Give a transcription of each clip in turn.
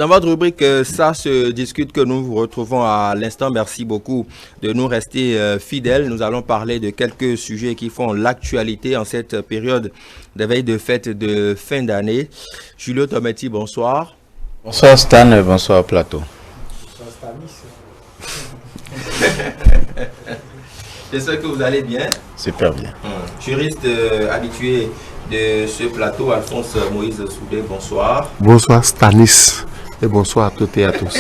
Dans votre rubrique Ça se discute que nous vous retrouvons à l'instant, merci beaucoup de nous rester fidèles. Nous allons parler de quelques sujets qui font l'actualité en cette période de veille de fête de fin d'année. Julio Tometti, bonsoir. Bonsoir Stan, bonsoir Plateau. Bonsoir Stanis. J'espère que vous allez bien. Super bien. Juriste habitué de ce plateau, Alphonse Moïse Soudé, bonsoir. Bonsoir Stanis et bonsoir à toutes et à tous.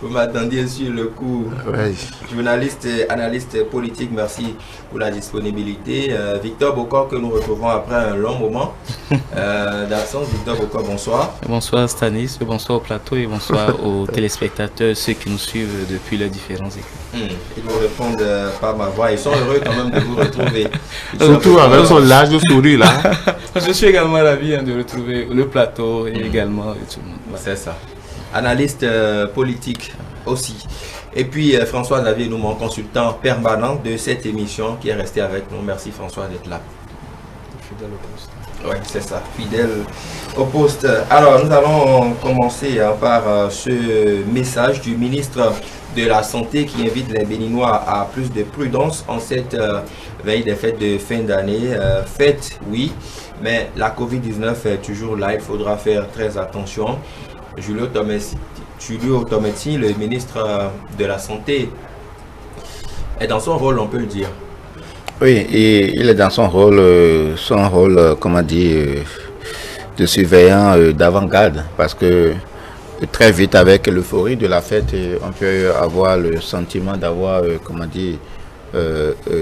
Vous m'attendiez sur le coup. Oui. Journaliste, analyste politique, merci pour la disponibilité. Victor Bokor, que nous retrouvons après un long moment d'absence. Victor Bokor, bonsoir. Bonsoir Stanis, bonsoir au plateau et bonsoir aux téléspectateurs, ceux qui nous suivent depuis les différents écrans. Ils vous répondent par ma voix. Ils sont heureux quand même de vous retrouver. Surtout avec son large sourire là. Je suis également ravi de retrouver le plateau et également tout le monde. C'est ça. Analyste politique aussi. Et puis François-Xavier Noumon, consultant permanent de cette émission qui est resté avec nous. Merci François d'être là. Fidèle au poste. Oui, c'est ça, fidèle au poste. Alors, nous allons commencer par ce message du ministre de la Santé qui invite les Béninois à plus de prudence en cette veille des fêtes de fin d'année. Fête, oui, mais la Covid-19 est toujours là, il faudra faire très attention. Julio Tometti, le ministre de la Santé, est dans son rôle, on peut le dire. Oui, et il est dans son rôle, comment dire, de surveillant d'avant-garde, parce que très vite avec l'euphorie de la fête, on peut avoir le sentiment d'avoir,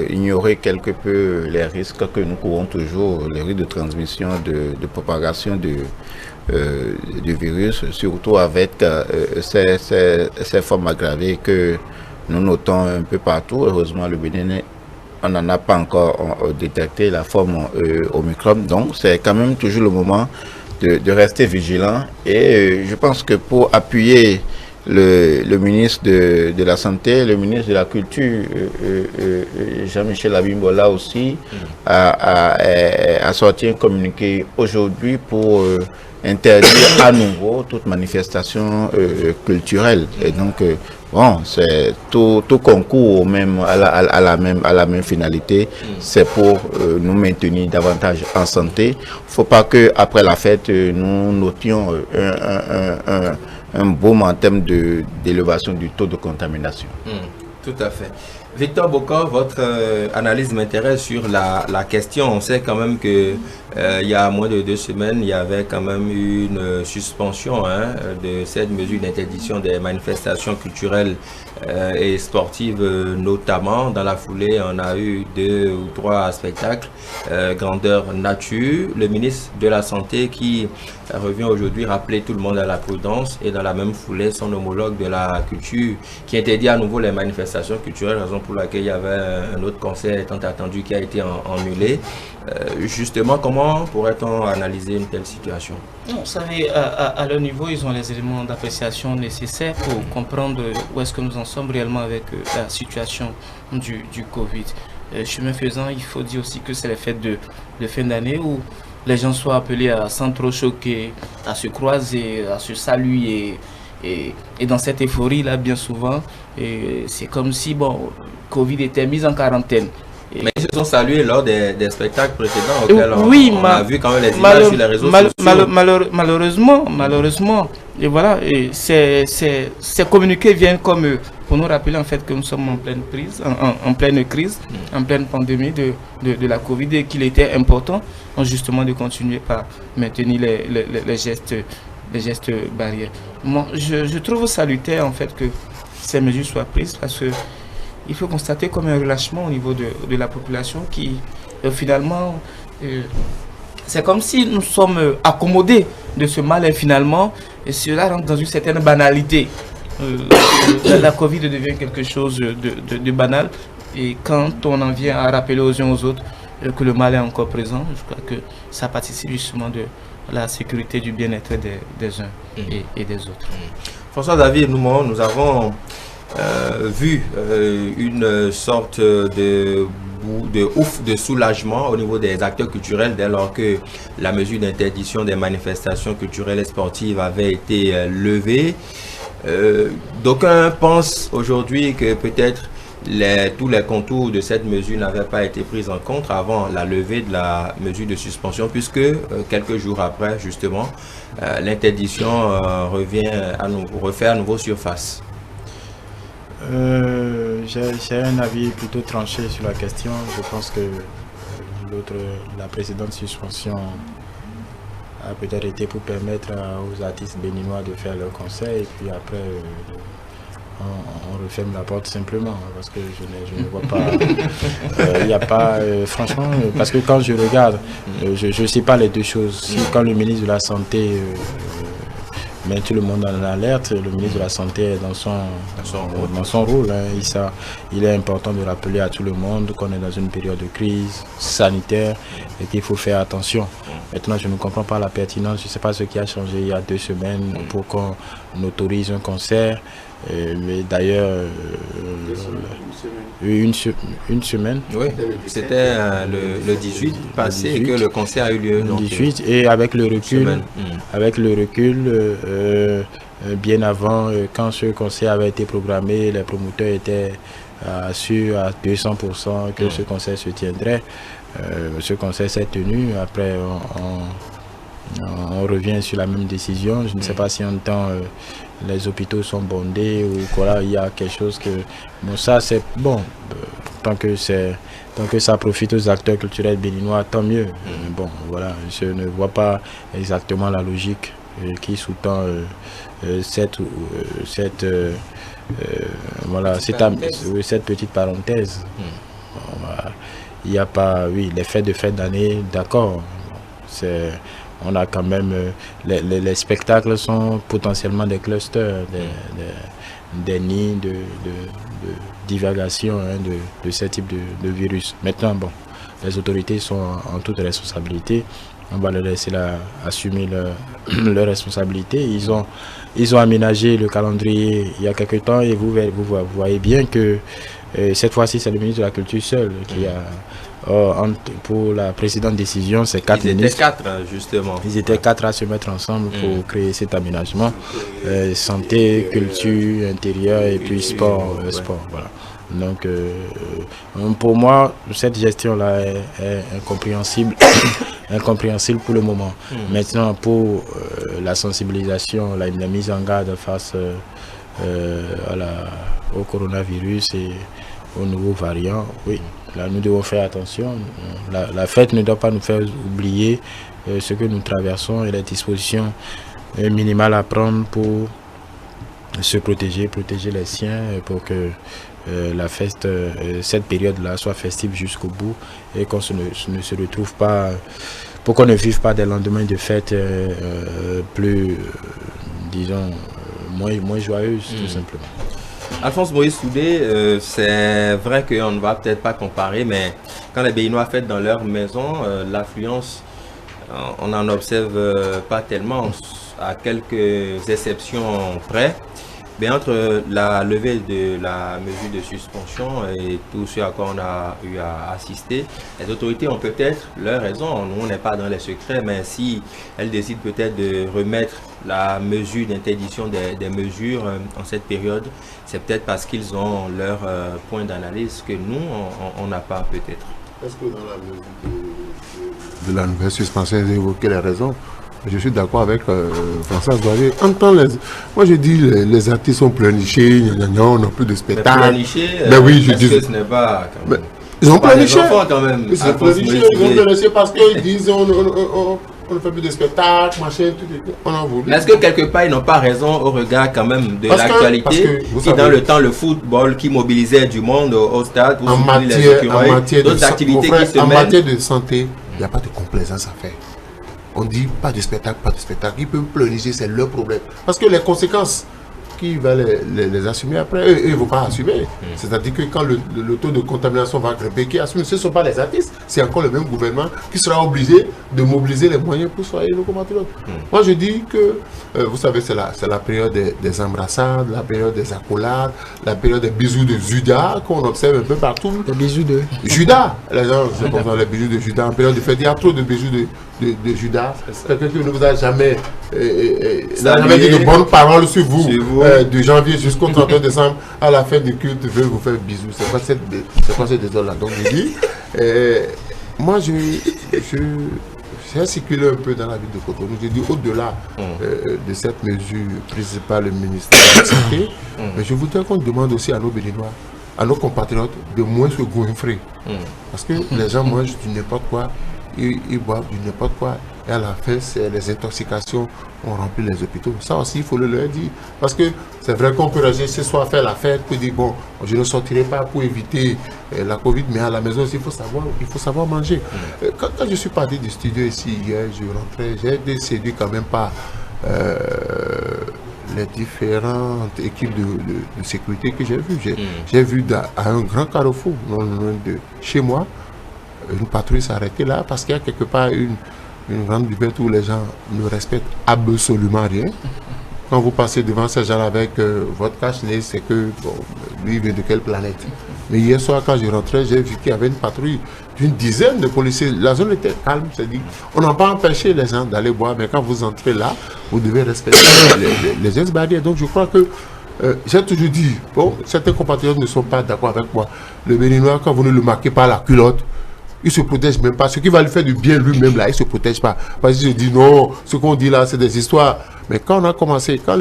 ignoré quelque peu les risques que nous courons toujours, les risques de transmission, de propagation du virus, surtout avec ces formes aggravées que nous notons un peu partout. Heureusement, le Bénin, on n'en a pas encore détecté la forme Omicron, donc c'est quand même toujours le moment de rester vigilant. Et je pense que pour appuyer le ministre de la Santé, le ministre de la Culture, Jean-Michel Abimbola aussi, a sorti un communiqué aujourd'hui pour interdire à nouveau toute manifestation culturelle. Et donc, bon, c'est tout concours même à la même finalité, c'est pour nous maintenir davantage en santé. Il ne faut pas qu'après la fête, nous notions un boom en termes d'élévation du taux de contamination. Tout à fait. Victor Bokor, votre analyse m'intéresse sur la question. On sait quand même que il y a moins de 2 semaines, il y avait quand même eu une suspension de cette mesure d'interdiction des manifestations culturelles et sportives notamment. Dans la foulée, on a eu 2 ou 3 spectacles grandeur nature. Le ministre de la Santé qui revient aujourd'hui rappeler tout le monde à la prudence, et dans la même foulée, son homologue de la culture qui interdit à nouveau les manifestations culturelles, raison pour laquelle il y avait un autre concert tant attendu qui a été annulé. Justement, comment pourrait-on analyser une telle situation? Vous savez, à leur niveau, ils ont les éléments d'appréciation nécessaires pour comprendre où est-ce que nous en sommes réellement avec la situation du Covid. Chemin faisant, il faut dire aussi que c'est les fêtes de fin d'année où les gens soient appelés à s'entrechoquer, à se croiser, à se saluer. Et dans cette euphorie-là, bien souvent, c'est comme si Covid était mis en quarantaine. Mais ils se sont salués lors des spectacles précédents auxquels on a vu quand même les images sur les réseaux sociaux. Malheureusement, et voilà, ces communiqués viennent comme pour nous rappeler en fait que nous sommes en pleine crise, en pleine pandémie de la Covid, et qu'il était important justement de continuer par maintenir les gestes barrières. Moi, je trouve salutaire en fait que ces mesures soient prises, parce que il faut constater comme un relâchement au niveau de la population qui finalement c'est comme si nous sommes accommodés de ce mal, et finalement et cela rentre dans une certaine banalité. La Covid devient quelque chose de banal, et quand on en vient à rappeler aux uns aux autres que le mal est encore présent, je crois que ça participe justement de la sécurité, du bien-être des uns et des autres. François-Xavier Noumon, nous avons vu une sorte de soulagement au niveau des acteurs culturels dès lors que la mesure d'interdiction des manifestations culturelles et sportives avait été levée. D'aucuns pensent aujourd'hui que peut-être tous les contours de cette mesure n'avaient pas été pris en compte avant la levée de la mesure de suspension, puisque quelques jours après, justement, l'interdiction refait à nouveau surface. J'ai un avis plutôt tranché sur la question. Je pense que la précédente suspension a peut-être été pour permettre aux artistes béninois de faire leur concert et puis après on referme la porte simplement parce que je ne vois pas, il n'y a pas, franchement, parce que quand je regarde, je ne sais pas les deux choses. Si, quand le ministre de la Santé met tout le monde en alerte, le ministre de la Santé est dans son rôle. Hein. Il est important de rappeler à tout le monde qu'on est dans une période de crise sanitaire et qu'il faut faire attention. Maintenant, je ne comprends pas la pertinence. Je ne sais pas ce qui a changé il y a 2 semaines pour qu'on autorise un concert. Mais d'ailleurs, une semaine. Oui, c'était le 18 passé et que le concert a eu lieu. Le 18 et avec le recul, bien avant, quand ce concert avait été programmé, les promoteurs étaient sûrs à 200% que ce concert se tiendrait. Ce concert s'est tenu. Après, on revient sur la même décision. Je ne sais pas si en temps les hôpitaux sont bondés ou quoi, il y a quelque chose que... Bon, ça c'est bon, tant que ça profite aux acteurs culturels béninois, tant mieux. Bon, voilà, je ne vois pas exactement la logique qui sous-tend cette petite parenthèse. Il n'y a pas, oui, les fêtes de fin d'année, d'accord, on a quand même, les spectacles sont potentiellement des clusters, des nids de divagation de ce type de virus. Maintenant, bon, les autorités sont en toute responsabilité. On va les laisser assumer leur responsabilité. Ils ont aménagé le calendrier il y a quelque temps et vous voyez bien que cette fois-ci, c'est le ministre de la Culture seul qui a... pour la précédente décision, c'est 4 ministres. Ils étaient 4, justement. Ils étaient 4 à se mettre ensemble pour créer cet aménagement. Santé, culture, intérieur et puis sport. Voilà. Donc, pour moi, cette gestion-là est incompréhensible, incompréhensible pour le moment. Maintenant, pour la sensibilisation, la mise en garde face au coronavirus et aux nouveaux variants, oui. Là, nous devons faire attention. La fête ne doit pas nous faire oublier ce que nous traversons et les dispositions minimales à prendre pour se protéger les siens, pour que la fête, cette période-là soit festive jusqu'au bout et qu'on ne se retrouve pas, pour qu'on ne vive pas des lendemains de fête plus, disons, moins joyeuses, tout simplement. Alphonse Moïse Soudé, c'est vrai qu'on ne va peut-être pas comparer, mais quand les Béninois fêtent dans leur maison, l'affluence, on n'en observe pas tellement, à quelques exceptions près. Mais entre la levée de la mesure de suspension et tout ce à quoi on a eu à assister, les autorités ont peut-être leur raison. Nous, on n'est pas dans les secrets, mais si elles décident peut-être de remettre la mesure d'interdiction des mesures en cette période, c'est peut-être parce qu'ils ont leur point d'analyse que nous, on n'a pas peut-être. Est-ce que dans la mesure de la nouvelle suspension, vous évoquez les raisons? Je suis d'accord avec François Zoyer. Moi je dis les artistes sont pleurnichés, on n'a plus de spectacle. Mais oui, je dis. Que ce n'est pas. Ils ont pleurniché. Ils ont pleurniché parce qu'ils disent on ne fait plus de spectacle, machin, tout. On en voulu. Est-ce que quelque part ils n'ont pas raison au regard quand même de l'actualité? Si dans le temps le football qui mobilisait du monde au stade pour soutenir les écureuils, d'autres activités qui se mènent. En matière de santé, il n'y a pas de complaisance à faire. On dit pas de spectacle, pas de spectacle. Ils peuvent pleurnicher, c'est leur problème. Parce que les conséquences qui va les assumer après? Eux, ils ne vont pas assumer. C'est-à-dire que quand le taux de contamination va grimper, qui assume? Ce ne sont pas les artistes, c'est encore le même gouvernement qui sera obligé de mobiliser les moyens pour soigner nos compatriotes. Moi, je dis que, vous savez, c'est la période des embrassades, la période des accolades, la période des bisous de Judas qu'on observe un peu partout. Les bisous de Judas, les gens, c'est pour ça, les bisous de Judas, en période de fête, il y a trop de bisous de Judas. Quelqu'un qui ne vous a jamais dit de bonnes paroles sur vous, de janvier jusqu'au 31 décembre, à la fin du culte, veut vous faire bisous. C'est quoi cette désordre-là? Donc je dis, moi j'ai circulé un peu dans la ville de Cotonou. Je dis au-delà de cette mesure prise par le ministère de la Santé, mais je voudrais qu'on demande aussi à nos Béninois, à nos compatriotes, de moins se goinfrer. Parce que les gens mangent du n'importe quoi, ils boivent du n'importe quoi, et à la fin, les intoxications ont rempli les hôpitaux. Ça aussi, il faut le leur dire. Parce que c'est vrai qu'on peut rester ce soir faire la fête, puis dire, bon, je ne sortirai pas pour éviter la Covid, mais à la maison aussi, il faut savoir manger. Quand je suis parti du studio ici hier, je rentrais, j'ai été séduit quand même par les différentes équipes de sécurité que j'ai vues. J'ai vu à un grand carrefour, non loin de chez moi, une patrouille s'arrêter là parce qu'il y a quelque part une grande buvette où les gens ne respectent absolument rien. Quand vous passez devant ces gens avec votre cache-nez, c'est que bon, lui il vient de quelle planète. Mais hier soir, quand je rentrais, j'ai vu qu'il y avait une patrouille d'une dizaine de policiers. La zone était calme, c'est-à-dire on n'a pas empêché les gens d'aller boire, mais quand vous entrez là, vous devez respecter les gestes barrières. Donc je crois que j'ai toujours dit, bon, certains compatriotes ne sont pas d'accord avec moi. Le Béninois, quand vous ne le marquez pas la culotte, il ne se protège même pas. Ce qui va lui faire du bien lui-même, là, il ne se protège pas. Parce que je dis non, ce qu'on dit là, c'est des histoires. Mais quand on a commencé, quand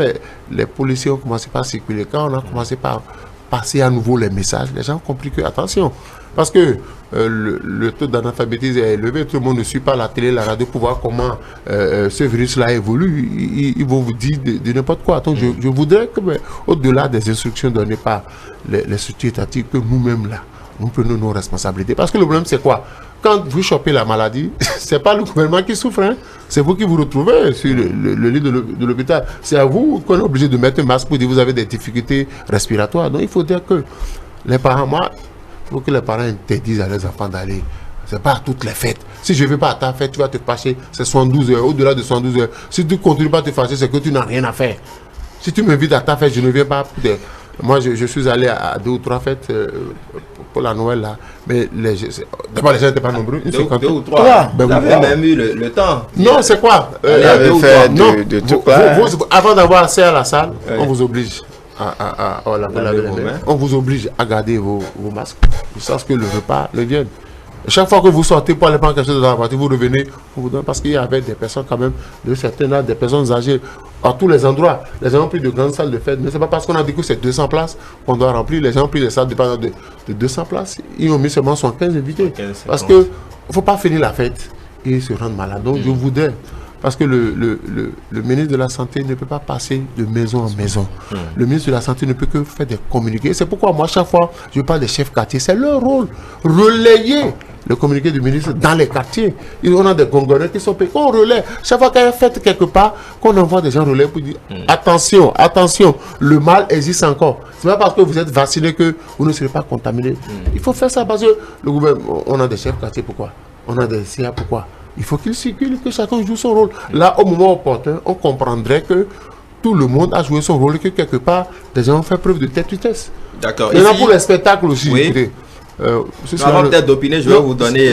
les policiers ont commencé par circuler, quand on a commencé par passer à nouveau les messages, les gens ont compris que, attention, parce que le taux d'analphabétisme est élevé, tout le monde ne suit pas la télé, la radio pour voir comment ce virus-là évolue. Ils vont vous dire de n'importe quoi. Donc je voudrais que, au-delà des instructions données par les structures étatiques, que nous-mêmes là, nous prenons nos responsabilités. Parce que le problème, c'est quoi? Quand vous chopez la maladie, ce n'est pas le gouvernement qui souffre. Hein? C'est vous qui vous retrouvez sur le lit de l'hôpital. C'est à vous qu'on est obligé de mettre un masque pour dire que vous avez des difficultés respiratoires. Donc, il faut dire que les parents, il faut que les parents interdisent à leurs enfants d'aller. Ce n'est pas à toutes les fêtes. Si je ne vais pas à ta fête, tu vas te fâcher. C'est 72 heures. Au-delà de 72 heures. Si tu ne continues pas à te fâcher, c'est que tu n'as rien à faire. Si tu m'invites à ta fête, je ne viens pas. Moi, je suis allé à 2 ou 3 fêtes pour la Noël, là. Mais d'abord, les gens n'étaient pas nombreux. 2 ou 3. Ben, vous avez même eu le temps. Non, c'est quoi? de tout part. Avant d'avoir accès à la salle, on vous oblige à laver les mains. On vous oblige à garder vos masques. Je sais que le repas le vienne. Chaque fois que vous sortez pour aller prendre quelque chose dans la voiture, vous revenez, on vous donne, parce qu'il y avait des personnes quand même, de certains âges, des personnes âgées, à tous les endroits. Les gens ont pris de grandes salles de fête, mais ce n'est pas parce qu'on a dit que c'est 200 places qu'on doit remplir. Les gens ont pris des salles de 200 places, ils ont mis seulement 75 invités. Parce qu'il ne faut pas finir la fête et se rendre malade. Donc je voudrais, parce que le ministre de la Santé ne peut pas passer de maison en maison. Le ministre de la Santé ne peut que faire des communiqués. C'est pourquoi moi, chaque fois, je parle des chefs quartiers. C'est leur rôle. Relayer le communiqué du ministre dans les quartiers. On a des gongonneurs qui sont payés. On relaie. Chaque fois qu'il y a une fête quelque part, qu'on envoie des gens relayer pour dire attention, attention, le mal existe encore. Ce n'est pas parce que vous êtes vacciné que vous ne serez pas contaminé. Il faut faire ça parce que le gouvernement, on a des chefs quartiers, pourquoi? On a des CA, pourquoi? Il faut qu'il circule, que chacun joue son rôle. Là, au moment opportun, on comprendrait que tout le monde a joué son rôle et que quelque part, des gens ont fait preuve de tête-vitesse. D'accord. Et là, pour les spectacles aussi, oui. Avant peut-être d'opiner, je vais vous donner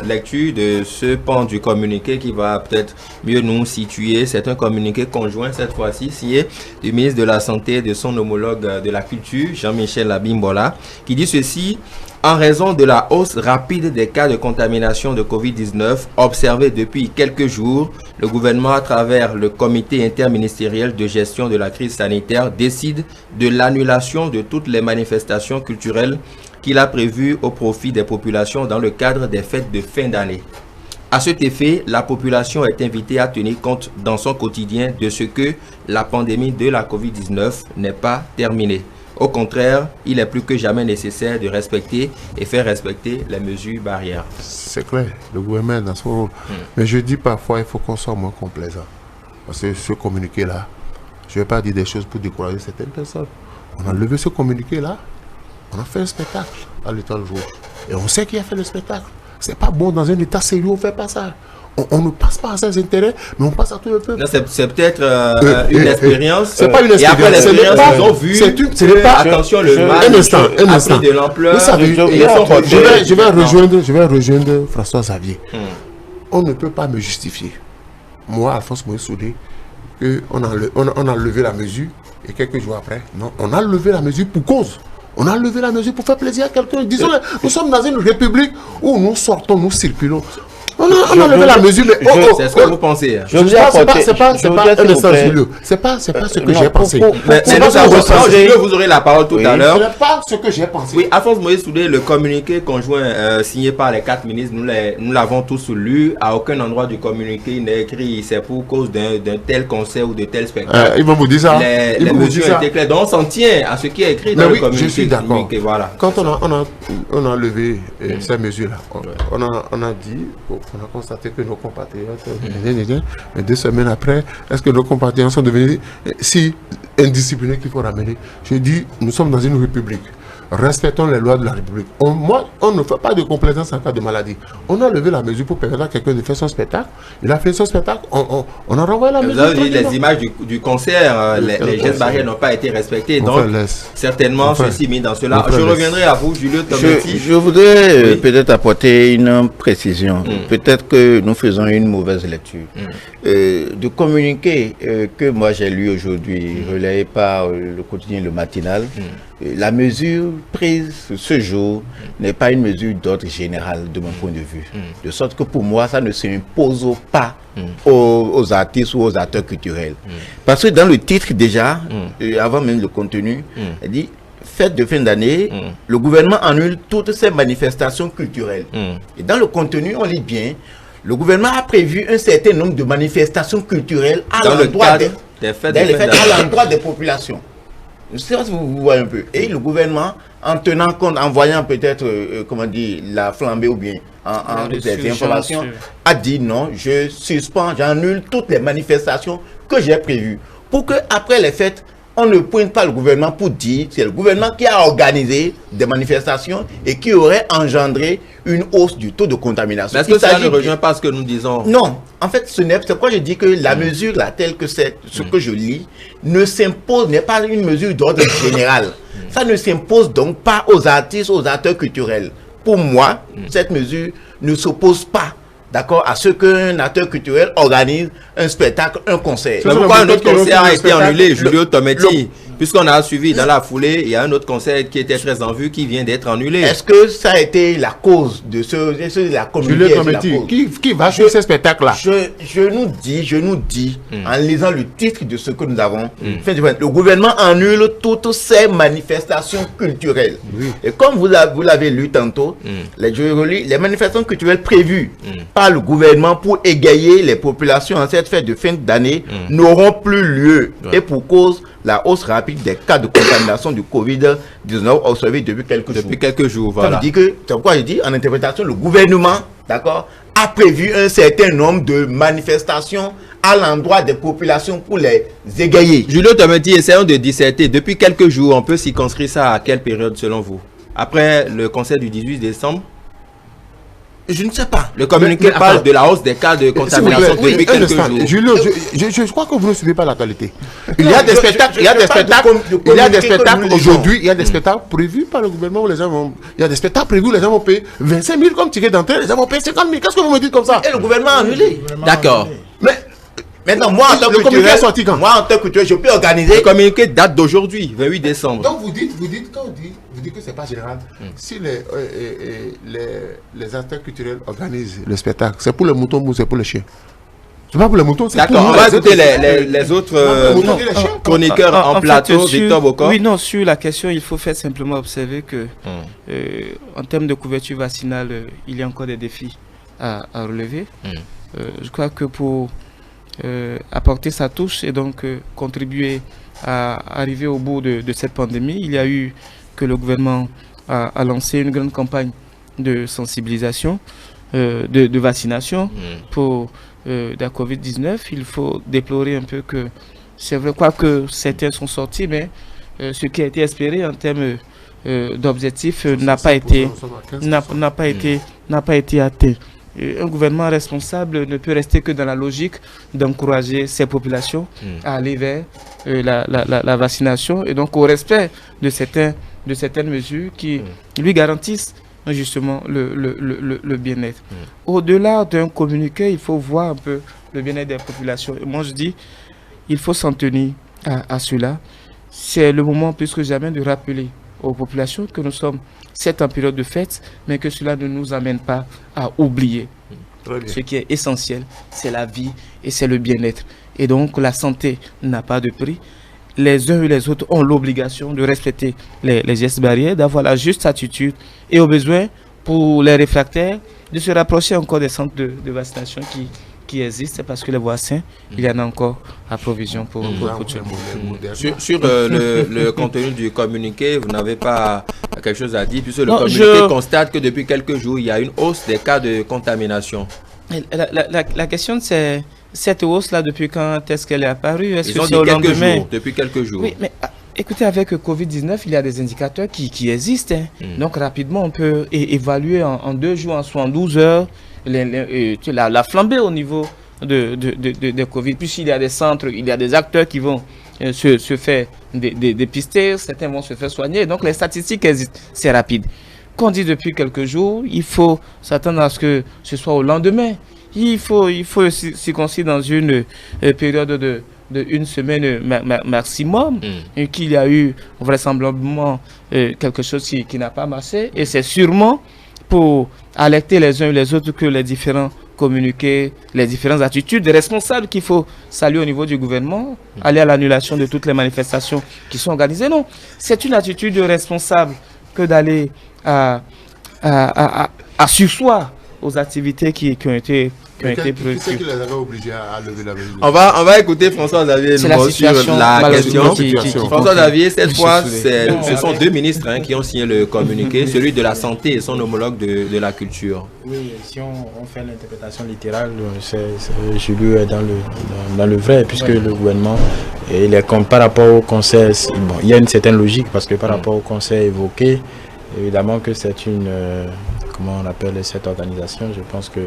lecture de ce pan du communiqué qui va peut-être mieux nous situer. C'est un communiqué conjoint cette fois-ci, signé du ministre de la Santé et de son homologue de la Culture, Jean-Michel Abimbola, qui dit ceci. En raison de la hausse rapide des cas de contamination de Covid-19 observée depuis quelques jours, le gouvernement, à travers le comité interministériel de gestion de la crise sanitaire, décide de l'annulation de toutes les manifestations culturelles qu'il a prévues au profit des populations dans le cadre des fêtes de fin d'année. À cet effet, la population est invitée à tenir compte dans son quotidien de ce que la pandémie de la Covid-19 n'est pas terminée. Au contraire, il est plus que jamais nécessaire de respecter et faire respecter les mesures barrières. C'est clair, le gouvernement est dans son rôle. Mais je dis parfois, il faut qu'on soit moins complaisant. Parce que ce communiqué-là, je ne vais pas dire des choses pour décourager certaines personnes. On a levé ce communiqué-là, on a fait un spectacle à l'Étoile Rouge. Et on sait qui a fait le spectacle. C'est pas bon, dans un état sérieux, on ne fait pas ça. On ne passe pas à ses intérêts, mais on passe à tout le peuple. C'est peut-être une expérience. C'est pas une expérience. Et après l'expérience, ils ont vu. Attention, le mal un instant. a pris de l'ampleur. Vous savez, je vais rejoindre François Xavier. On ne peut pas me justifier. Moi, Alphonse Moïse Soudé, qu'on a levé la mesure et quelques jours après, non, on a levé la mesure pour cause. On a levé la mesure pour faire plaisir à quelqu'un. Disons, nous sommes dans une république où nous sortons, nous circulons. On a levé la mesure, mais c'est ce que vous pensez. C'est pas un instant, Julio. C'est pas ce que j'ai pensé. Mais vous aurez la parole tout à l'heure. C'est pas ce que j'ai pensé. Oui, Alphonse Moïse Soudé, le communiqué conjoint signé par les 4 ministres, nous l'avons tous lu. À aucun endroit du communiqué, il n'est écrit c'est pour cause d'un tel concert ou de tel spectacle. Ils vont vous dire ça. Les mesures étaient claires. Donc on s'en tient à ce qui est écrit dans le communiqué. Je suis d'accord. Voilà. Quand on a levé ces mesures-là, on a dit, on a constaté que nos compatriotes, mais 2 semaines après, est-ce que nos compatriotes sont devenus si indisciplinés qu'il faut ramener? Je dis, nous sommes dans une république. Respectons les lois de la République. On ne fait pas de complaisance en cas de maladie. On a levé la mesure pour permettre à quelqu'un de faire son spectacle. Il a fait son spectacle. On a renvoyé la mesure. Vous avez dit les images du concert, les gestes barrières n'ont pas été respectés. Donc, certainement, ceci mis dans cela. Je reviendrai à vous, Julio Tometti. Je voudrais peut-être apporter une précision. Peut-être que nous faisons une mauvaise lecture. Du communiqué que moi j'ai lu aujourd'hui, relayé par le quotidien Le Matinal, la mesure prise ce jour n'est pas une mesure d'ordre général de mon point de vue. De sorte que pour moi, ça ne s'impose pas aux artistes ou aux acteurs culturels. Parce que dans le titre déjà, avant même le contenu, elle dit fête de fin d'année, le gouvernement annule toutes ces manifestations culturelles. Et dans le contenu, on lit bien, le gouvernement a prévu un certain nombre de manifestations culturelles à l'endroit des populations. Je ne sais pas si vous voyez un peu. Et le gouvernement, en tenant compte, en voyant peut-être, comment dire, la flambée ou bien en des informations, a dit non, je suspends, j'annule toutes les manifestations que j'ai prévues. Pour que après les fêtes, on ne pointe pas le gouvernement pour dire c'est le gouvernement qui a organisé des manifestations et qui aurait engendré une hausse du taux de contamination. Est-ce que ça ne rejoint pas ce que nous disons? Non, en fait, c'est pourquoi je dis que la mesure là, telle que c'est ce que je lis, ne s'impose, n'est pas une mesure d'ordre général. Ça ne s'impose donc pas aux artistes, aux acteurs culturels. Pour moi, cette mesure ne s'oppose pas, d'accord, à ce qu'un acteur culturel organise un spectacle, un concert. Mais pourquoi un autre concert a été annulé, Julio Tometti? Puisqu'on a suivi dans la foulée, il y a un autre concert qui était très en vue qui vient d'être annulé. Est-ce que ça a été la cause de la communauté? Julio Tometti, qui va sur ce spectacle-là? Je nous dis, en lisant le titre de ce que nous avons, le gouvernement annule toutes ces manifestations culturelles. Et comme vous l'avez lu tantôt, les manifestations culturelles prévues par le gouvernement pour égayer les populations en cette fête de fin d'année n'auront plus lieu. Et pour cause, la hausse rapide des cas de contamination du Covid-19 observée depuis quelques jours. Voilà. C'est pourquoi je dis, en interprétation, le gouvernement, d'accord, a prévu un certain nombre de manifestations à l'endroit des populations pour les égayer. Julio Tometti, essayons de disserter. Depuis quelques jours, on peut circonscrire ça à quelle période selon vous? Après le concert du 18 décembre? Je ne sais pas. Le communiqué parle de la hausse des cas de contamination depuis quelques jours. Julio, je crois que vous ne suivez pas l'actualité. Il y a des spectacles, aujourd'hui, il y a des spectacles prévus par le gouvernement où les gens vont. Il y a des spectacles prévus où les gens vont payer 25 000 comme ticket d'entrée, les gens vont payer 50 000. Qu'est-ce que vous me dites comme ça? Et le gouvernement a annulé. D'accord. Mais maintenant, moi en tant que culturel, je peux organiser. Le communiqué date d'aujourd'hui, 28 décembre. Donc vous dites que c'est pas général. Si les acteurs culturels organisent le spectacle, c'est pour les moutons ou c'est pour les chiens? C'est pas pour les moutons, c'est pour D'accord, on va écouter les autres chroniqueurs en plateau, Victor Bokor. Oui, non, sur la question, il faut faire simplement observer que en termes de couverture vaccinale, il y a encore des défis à relever. Je crois que pour apporter sa touche et donc contribuer à arriver au bout de cette pandémie, il y a eu que le gouvernement a lancé une grande campagne de sensibilisation, de vaccination pour la Covid-19. Il faut déplorer un peu que c'est vrai, quoi que certains sont sortis, mais ce qui a été espéré en termes d'objectifs n'a pas été atteint. Un gouvernement responsable ne peut rester que dans la logique d'encourager ses populations à aller vers la vaccination et donc au respect de certaines mesures qui lui garantissent justement le bien-être. Au-delà d'un communiqué, il faut voir un peu le bien-être des populations. Et moi je dis, il faut s'en tenir à cela. C'est le moment plus que jamais de rappeler aux populations que nous sommes certes en période de fête, mais que cela ne nous amène pas à oublier. Ce qui est essentiel, c'est la vie et c'est le bien-être. Et donc la santé n'a pas de prix. Les uns et les autres ont l'obligation de respecter les gestes barrières, d'avoir la juste attitude et au besoin pour les réfractaires de se rapprocher encore des centres de vaccination qui existent parce que les voisins, il y en a encore à provision pour tout le monde. Sur le contenu du communiqué, vous n'avez pas quelque chose à dire puisque le communiqué constate que depuis quelques jours, il y a une hausse des cas de contamination. La question c'est cette hausse-là, depuis quand est-ce qu'elle est apparue? Ils ont dit quelques jours, depuis quelques jours. Oui, mais écoutez, avec Covid-19, il y a des indicateurs qui existent. Donc rapidement, on peut évaluer en 2 jours, en 72 heures, la flambée au niveau de Covid. Puisqu'il y a des centres, il y a des acteurs qui vont se faire dépister, certains vont se faire soigner. Donc les statistiques existent, c'est rapide. Qu'on dit depuis quelques jours, il faut s'attendre à ce que ce soit au lendemain. Il faut s'y considérer dans une période de 1 semaine maximum, et qu'il y a eu vraisemblablement quelque chose qui n'a pas marché. Et c'est sûrement pour alerter les uns et les autres que les différents communiqués, les différentes attitudes des responsables qu'il faut saluer au niveau du gouvernement, aller à l'annulation de toutes les manifestations qui sont organisées. Non, c'est une attitude responsable que d'aller à sursoir aux activités qui ont été prévues. Qui les avait obligés à lever la mesure? On va écouter François-Xavier sur la question. François-Xavier, cette fois, ce sont 2 ministres qui ont signé le communiqué, celui de la santé et son homologue de la culture. Oui, si on fait l'interprétation littérale, Julie est dans le vrai, puisque le gouvernement, il est comme par rapport au conseil, bon, il y a une certaine logique, parce que par rapport au conseil évoqué, évidemment que c'est une, comment on appelle cette organisation, je pense que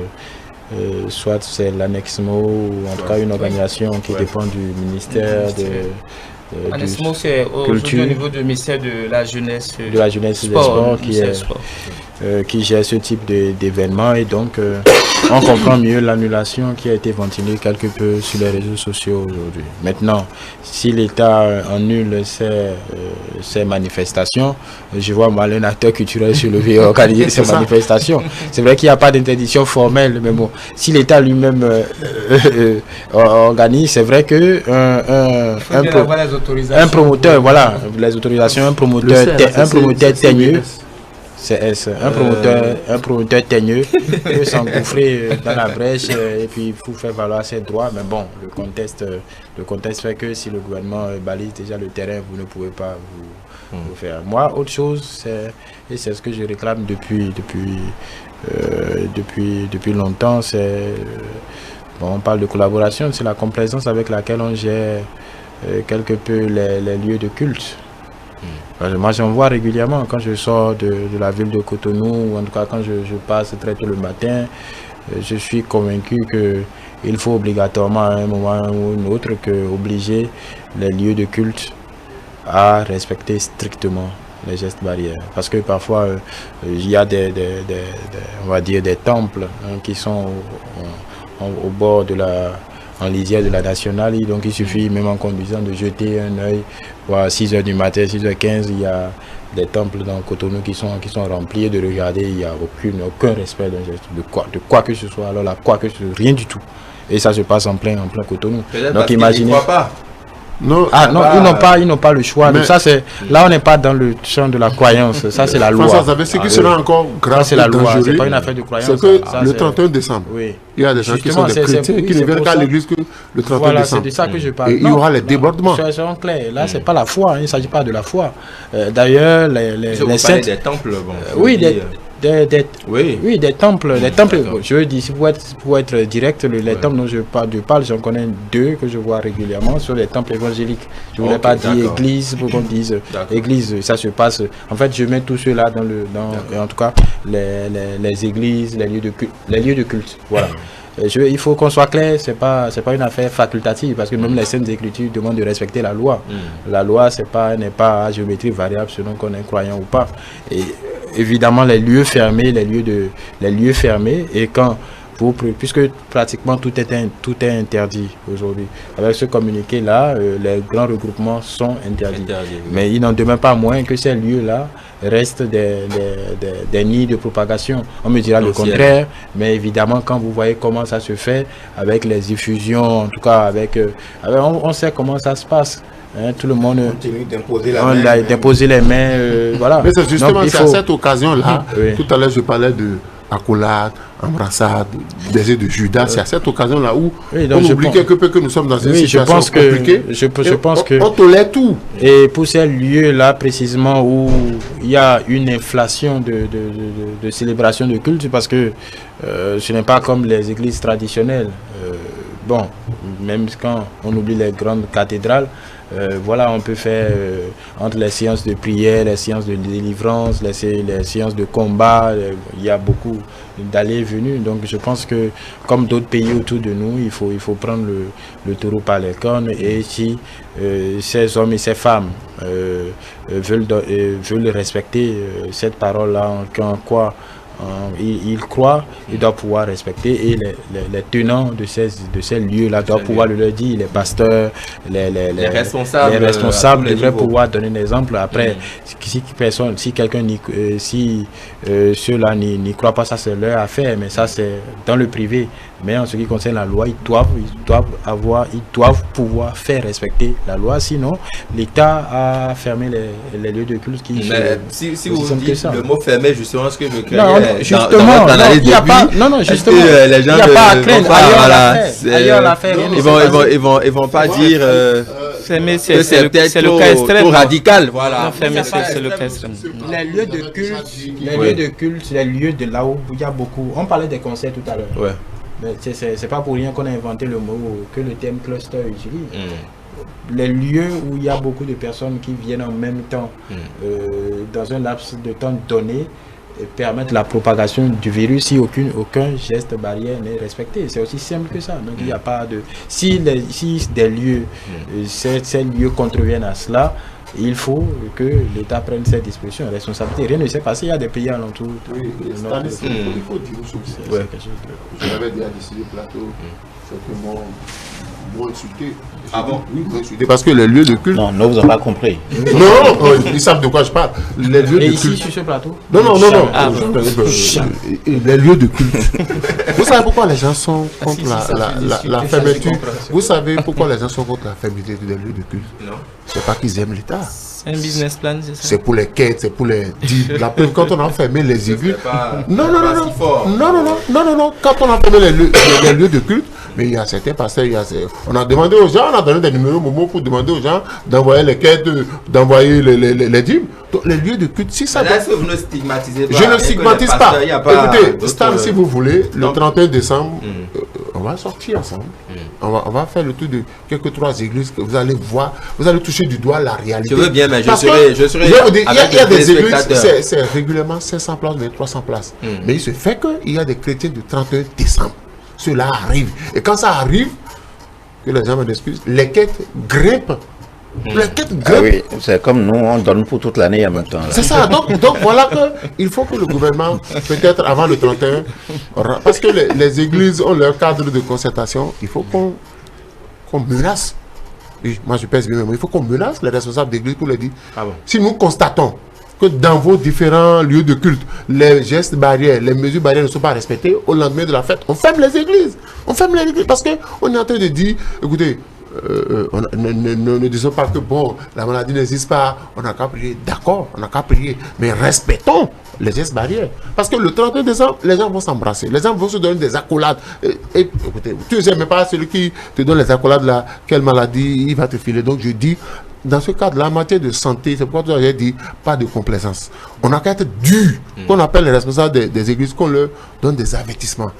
soit c'est l'ANEXMO ou en tout cas une organisation qui dépend du ministère de l'ANEXMO, c'est au niveau du ministère de la jeunesse et des sports qui gère ce type d'événement, et donc on comprend mieux l'annulation qui a été ventilée quelque peu sur les réseaux sociaux aujourd'hui. Maintenant, si l'État annule ces manifestations, je vois mal un acteur culturel se lever et organiser ces manifestations. C'est vrai qu'il n'y a pas d'interdiction formelle, mais bon, si l'État lui-même organise, c'est vrai que un promoteur, voilà, les autorisations, un promoteur teigneux, un promoteur teigneux peut s'engouffrer dans la brèche et puis pour faire valoir ses droits. Mais bon, le contexte fait que si le gouvernement balise déjà le terrain, vous ne pouvez pas vous faire. Moi, autre chose, et c'est ce que je réclame depuis longtemps, bon, on parle de collaboration, c'est la complaisance avec laquelle on gère quelque peu les lieux de culte. Moi, j'en vois régulièrement quand je sors de la ville de Cotonou, ou en tout cas quand je passe très tôt le matin. Je suis convaincu qu'il faut obligatoirement à un moment ou un autre obliger les lieux de culte à respecter strictement les gestes barrières. Parce que parfois, il y a on va dire des temples qui sont au bord en lisière de la nationale, donc il suffit même en conduisant de jeter un œil. À 6h du matin, 6h15, il y a des temples dans Cotonou qui sont remplis, de regarder, il n'y a aucun respect de quoi que ce soit. Alors là, rien du tout. Et ça se passe en plein Cotonou. Donc imaginez. Non, ils n'ont pas le choix. Donc ça, là, on n'est pas dans le champ de la croyance. Ça, c'est la loi. Ce qui sera encore grave, c'est la loi. C'est pas une affaire de croyance. C'est que le 31 décembre, il y a des gens qui sont des chrétiens qui ne viennent qu'à l'église que le 31 décembre. C'est de ça que je parle. Et il y aura les débordements. Soyons clairs. Là, c'est pas la foi. Il ne s'agit pas de la foi. D'ailleurs, les temples. oui, Oui, des temples. Des temples. Je veux dire, pour être direct, les temples dont je parle, j'en connais 2 que je vois régulièrement sur les temples évangéliques. Je ne voulais pas dire église pour qu'on dise église. Ça se passe. En fait, je mets tout cela en tout cas, les églises, les lieux de culte. Voilà. Il faut qu'on soit clair, c'est pas une affaire facultative, parce que même les Saintes Écritures demandent de respecter la loi. La loi n'est pas à géométrie variable selon qu'on est croyant ou pas. Et évidemment les lieux fermés, et quand puisque pratiquement tout est interdit aujourd'hui. Avec ce communiqué là, les grands regroupements sont interdits. Mais il n'en demeure pas moins que ces lieux-là restent des nids de propagation. On me dira le contraire, mais évidemment quand vous voyez comment ça se fait avec les diffusions, en tout cas on sait comment ça se passe. Hein, tout le monde a déposé les mains, voilà. Mais c'est justement à cette occasion-là, tout à l'heure je parlais de accolade, embrassade, baiser de Judas, c'est à cette occasion-là où on oublie quelque peu que nous sommes dans une situation compliquée. Je pense que on tolère tout. Et pour ces lieux-là précisément où il y a une inflation de célébration de culte, parce que ce n'est pas comme les églises traditionnelles. Même quand on oublie les grandes cathédrales, voilà, on peut faire entre les séances de prière, les séances de délivrance, les séances de combat, il y a beaucoup d'allées et venues. Donc je pense que comme d'autres pays autour de nous, il faut prendre le taureau par les cornes. Et si ces hommes et ces femmes veulent respecter cette parole-là, en quoi il croit, il doit pouvoir respecter, et les tenants de ces lieux-là doivent pouvoir le leur dire. Les pasteurs, les responsables devraient pouvoir donner un exemple. Après, si quelqu'un ceux-là n'y croient pas, ça c'est leur affaire, mais ça c'est dans le privé. Mais en ce qui concerne la loi, ils doivent pouvoir faire respecter la loi, sinon l'État a fermé les lieux de culte. Si vous dites le mot fermé, justement, ce que je craignais, justement, il n'y a pas, justement, il n'y a pas à craindre. Ailleurs l'affaire. Ils vont pas dire fermé, c'est le cas extrême. Trop radical, voilà. Fermé, c'est le cas extrême. Les lieux de culte, les lieux de là où il y a beaucoup. On parlait des concerts tout à l'heure. Ouais. Mais c'est pas pour rien qu'on a inventé le mot que le terme cluster utilise. Les lieux où il y a beaucoup de personnes qui viennent en même temps dans un laps de temps donné permettent la propagation du virus si aucun geste barrière n'est respecté. C'est aussi simple que ça. Donc il n'y a pas de... Si des lieux, ces lieux contreviennent à cela, il faut que l'État prenne ses dispositions, responsabilité. Rien ne s'est passé, il y a des pays alentours. Oui, il faut dire une chose. Je l'avais dit à décider plateau, certainement m'ont insulté. Ah bon? Oui, m'ont insulté parce que les lieux de culte... Non, ne vous avez pas compris. Non, ils savent de quoi je parle. Les lieux de ici, culte... sur ce plateau? Non. Les lieux de culte. Vous savez pourquoi les gens sont contre la fermeture? Vous savez pourquoi les gens sont contre la fermeture des lieux de culte? Non. C'est pas qu'ils aiment l'État. C'est un business plan, c'est ça? C'est pour les quêtes, c'est pour les... La preuve, quand on a fermé les églises... Non. Quand on a fermé les lieux de culte, mais il y a certains pasteurs, on a demandé aux gens, on a donné des numéros Momo pour demander aux gens d'envoyer les quêtes, d'envoyer les dîmes. Donc les lieux de culte, si ça... Mais là, est-ce que vous ne stigmatisez pas? Je ne stigmatise pas. Écoutez, Stan, si vous voulez, le 31 décembre, on va sortir ensemble. On va faire le tour de quelques 3 églises que vous allez voir, vous allez toucher du doigt la réalité. Je veux bien, mais je serai il y a des églises, c'est régulièrement 500 places, mais 300 places. Mais il se fait qu'il y a des chrétiens du 31 décembre. Cela arrive. Et quand ça arrive, que les gens m'excusent, les quêtes grimpent. Les quêtes grimpent. Ah oui, c'est comme nous, on donne pour toute l'année en même temps. C'est ça. Donc voilà qu'il faut que le gouvernement, peut-être avant le 31, parce que les églises ont leur cadre de concertation, il faut qu'on menace. Et moi je pèse bien, mais il faut qu'on menace les responsables d'église pour leur dire. Si nous constatons que dans vos différents lieux de culte, les gestes barrières, les mesures barrières ne sont pas respectées, au lendemain de la fête, on ferme les églises. On ferme les églises parce qu'on est en train de dire, écoutez, ne disons pas que bon, la maladie n'existe pas, on n'a qu'à prier. D'accord, on n'a qu'à prier, mais respectons les gestes barrières. Parce que le 31 décembre, les gens vont s'embrasser, les gens vont se donner des accolades. Et écoutez, tu n'aimes pas celui qui te donne les accolades là, quelle maladie il va te filer. Donc je dis, dans ce cadre-là, en matière de santé, c'est pourquoi j'ai dit pas de complaisance. On n'a qu'à être dur, qu'on appelle les responsables des églises, qu'on leur donne des avertissements.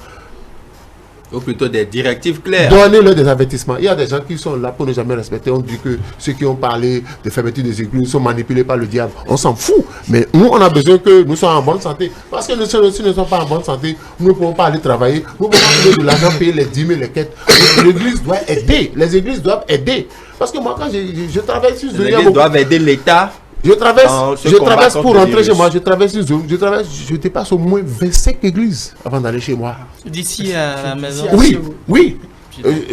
Ou plutôt des directives claires. Donnez-leur des avertissements. Il y a des gens qui sont là pour ne jamais respecter. On dit que ceux qui ont parlé de fermeture des églises sont manipulés par le diable. On s'en fout. Mais nous, on a besoin que nous soyons en bonne santé. Parce que si nous ne sommes pas en bonne santé, nous ne pouvons pas aller travailler. Nous ne pouvons pas trouver de l'argent, payer les dîmes et les quêtes. L'église doit aider. Les églises doivent aider. Parce que moi, quand je travaille sur les églises doivent aider l'État. Je traverse pour rentrer chez moi, je dépasse au moins 25 églises avant d'aller chez moi. D'ici à la maison. Oui.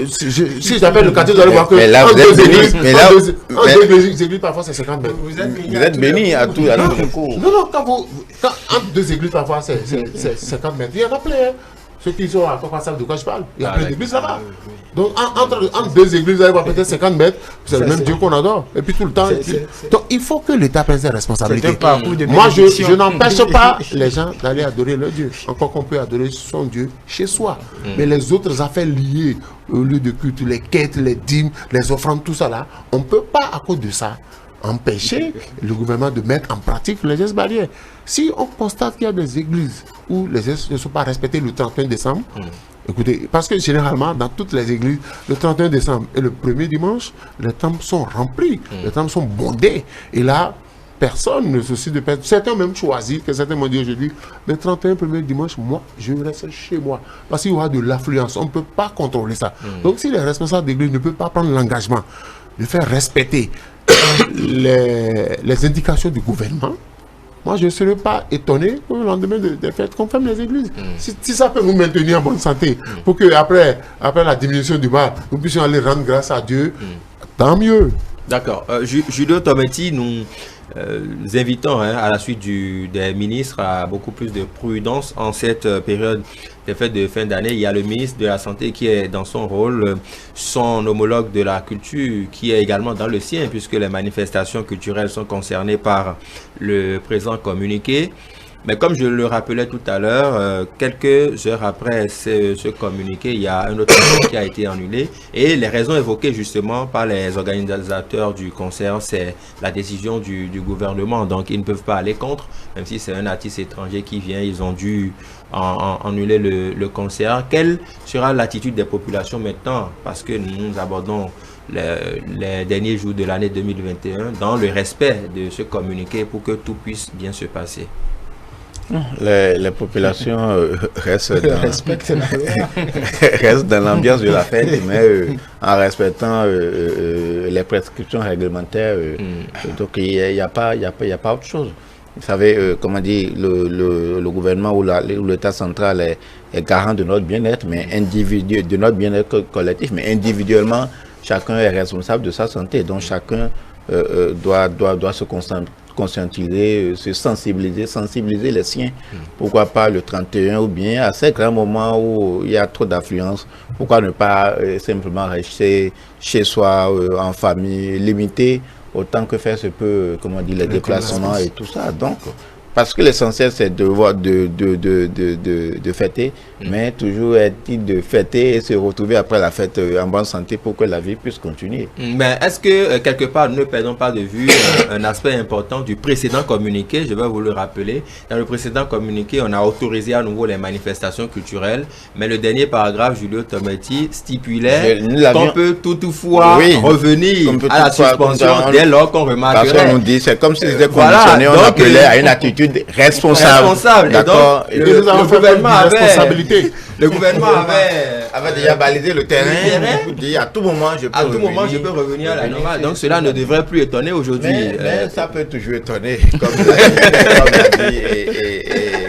Si j'appelle le quartier, vous allez voir que mais là, vous êtes béni. Deux églises, parfois c'est 50 mètres. Vous êtes béni à tout le cours. Non, quand entre deux églises, parfois c'est 50 mètres. Il y en a plein. Ceux qui sont à quoi savent de quoi je parle. Il y a plein d'églises là-bas. Donc entre deux églises, vous allez voir peut-être 50 mètres. C'est le même Dieu qu'on adore. Et puis tout le temps. Donc il faut que l'État prenne ses responsabilités. Moi, je n'empêche pas les gens d'aller adorer leur Dieu. Encore qu'on peut adorer son Dieu chez soi. Mais les autres affaires liées au lieu de culte, les quêtes, les dîmes, les offrandes, tout ça là, on ne peut pas à cause de ça empêcher le gouvernement de mettre en pratique les gestes barrières. Si on constate qu'il y a des églises où les gestes ne sont pas respectés le 31 décembre, écoutez, parce que généralement, dans toutes les églises, le 31 décembre et le premier dimanche, les temples sont remplis, les temples sont bondés. Et là, personne ne se soucie de perdre. Certains ont même choisi, que certains m'ont dit aujourd'hui, le 31 premier dimanche, moi, je reste chez moi. Parce qu'il y aura de l'affluence. On ne peut pas contrôler ça. Donc, si les responsables d'église ne peuvent pas prendre l'engagement de faire respecter les indications du gouvernement, moi je ne serais pas étonné au lendemain des fêtes qu'on ferme les églises. Si ça peut nous maintenir en bonne santé, pour que après la diminution du mal, nous puissions aller rendre grâce à Dieu, tant mieux. D'accord. Julio Tometti, nous invitons à la suite des ministres à beaucoup plus de prudence en cette période des fêtes de fin d'année. Il y a le ministre de la Santé qui est dans son rôle, son homologue de la culture qui est également dans le sien, puisque les manifestations culturelles sont concernées par le présent communiqué. Mais comme je le rappelais tout à l'heure, quelques heures après ce communiqué, il y a un autre événement qui a été annulé. Et les raisons évoquées justement par les organisateurs du concert, c'est la décision du gouvernement. Donc ils ne peuvent pas aller contre, même si c'est un artiste étranger qui vient, ils ont dû annuler le concert. Quelle sera l'attitude des populations maintenant? Parce que nous abordons les derniers jours de l'année 2021 dans le respect de ce communiqué pour que tout puisse bien se passer. Les populations restent dans l'ambiance de la fête, mais en respectant les prescriptions réglementaires. Donc il n'y a pas autre chose. Vous savez, comment dire, le gouvernement ou l'État central est garant de notre bien-être, mais de notre bien-être collectif, mais individuellement, chacun est responsable de sa santé. Donc chacun doit se conscientiser, se sensibiliser les siens. Pourquoi pas le 31 ou bien à ces grands moments où il y a trop d'affluence, pourquoi ne pas simplement rester chez soi en famille, limiter autant que faire se peut, comment dire, les déplacements et tout ça. Donc, parce que l'essentiel c'est de fêter, mais toujours est-il de fêter et se retrouver après la fête en bonne santé pour que la vie puisse continuer. Mais est-ce que quelque part ne perdons pas de vue un aspect important du précédent communiqué? Je vais vous le rappeler. Dans le précédent communiqué, on a autorisé à nouveau les manifestations culturelles, mais le dernier paragraphe, Julio Tometti, stipulait qu'on peut toutefois revenir à la suspension dès lors qu'on remarquerait. Parce qu'on nous dit, c'est comme si c'était conditionné, on appelait à une attitude responsable. D'accord. Le gouvernement avait déjà balisé le terrain. À tout moment, je peux revenir à la normale. Donc cela ne devrait plus étonner aujourd'hui. Mais ça peut toujours étonner, comme l'a dit,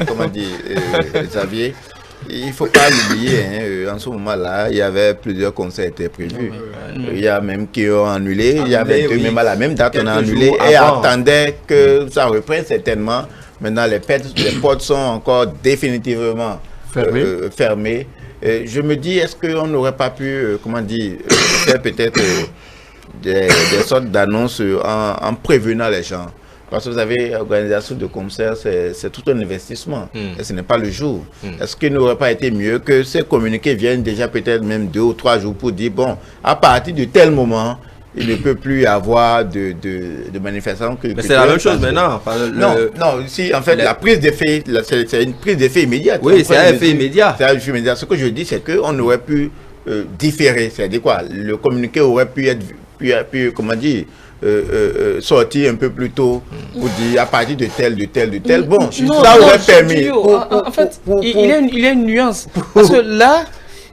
comment dire, Xavier. Il ne faut pas l'oublier, en ce moment-là, il y avait plusieurs concerts qui étaient prévus. Il y a même qui ont annulé, il y avait deux, même à la même date, on a annulé et attendait que ça reprenne certainement. Maintenant, les portes sont encore définitivement fermées. Je me dis, est-ce qu'on n'aurait pas pu, comment dire, faire peut-être des sortes d'annonces en prévenant les gens? Parce que vous avez l'organisation de concerts, c'est tout un investissement. Et ce n'est pas le jour. Est-ce qu'il n'aurait pas été mieux que ces communiqués viennent déjà peut-être même 2 ou 3 jours pour dire, bon, à partir de tel moment, il ne peut plus y avoir de manifestations. Mais c'est la même chose maintenant. Non, si en fait la prise d'effet, c'est une prise d'effet immédiate. Oui, c'est un effet immédiat. C'est un effet immédiat. Ce que je dis, c'est qu'on aurait pu différer. C'est-à-dire quoi? Le communiqué aurait pu être, comment dire, sortir un peu plus tôt pour dire à partir de tel. Bon, ça aurait permis. En fait, il y a une nuance. Parce que là,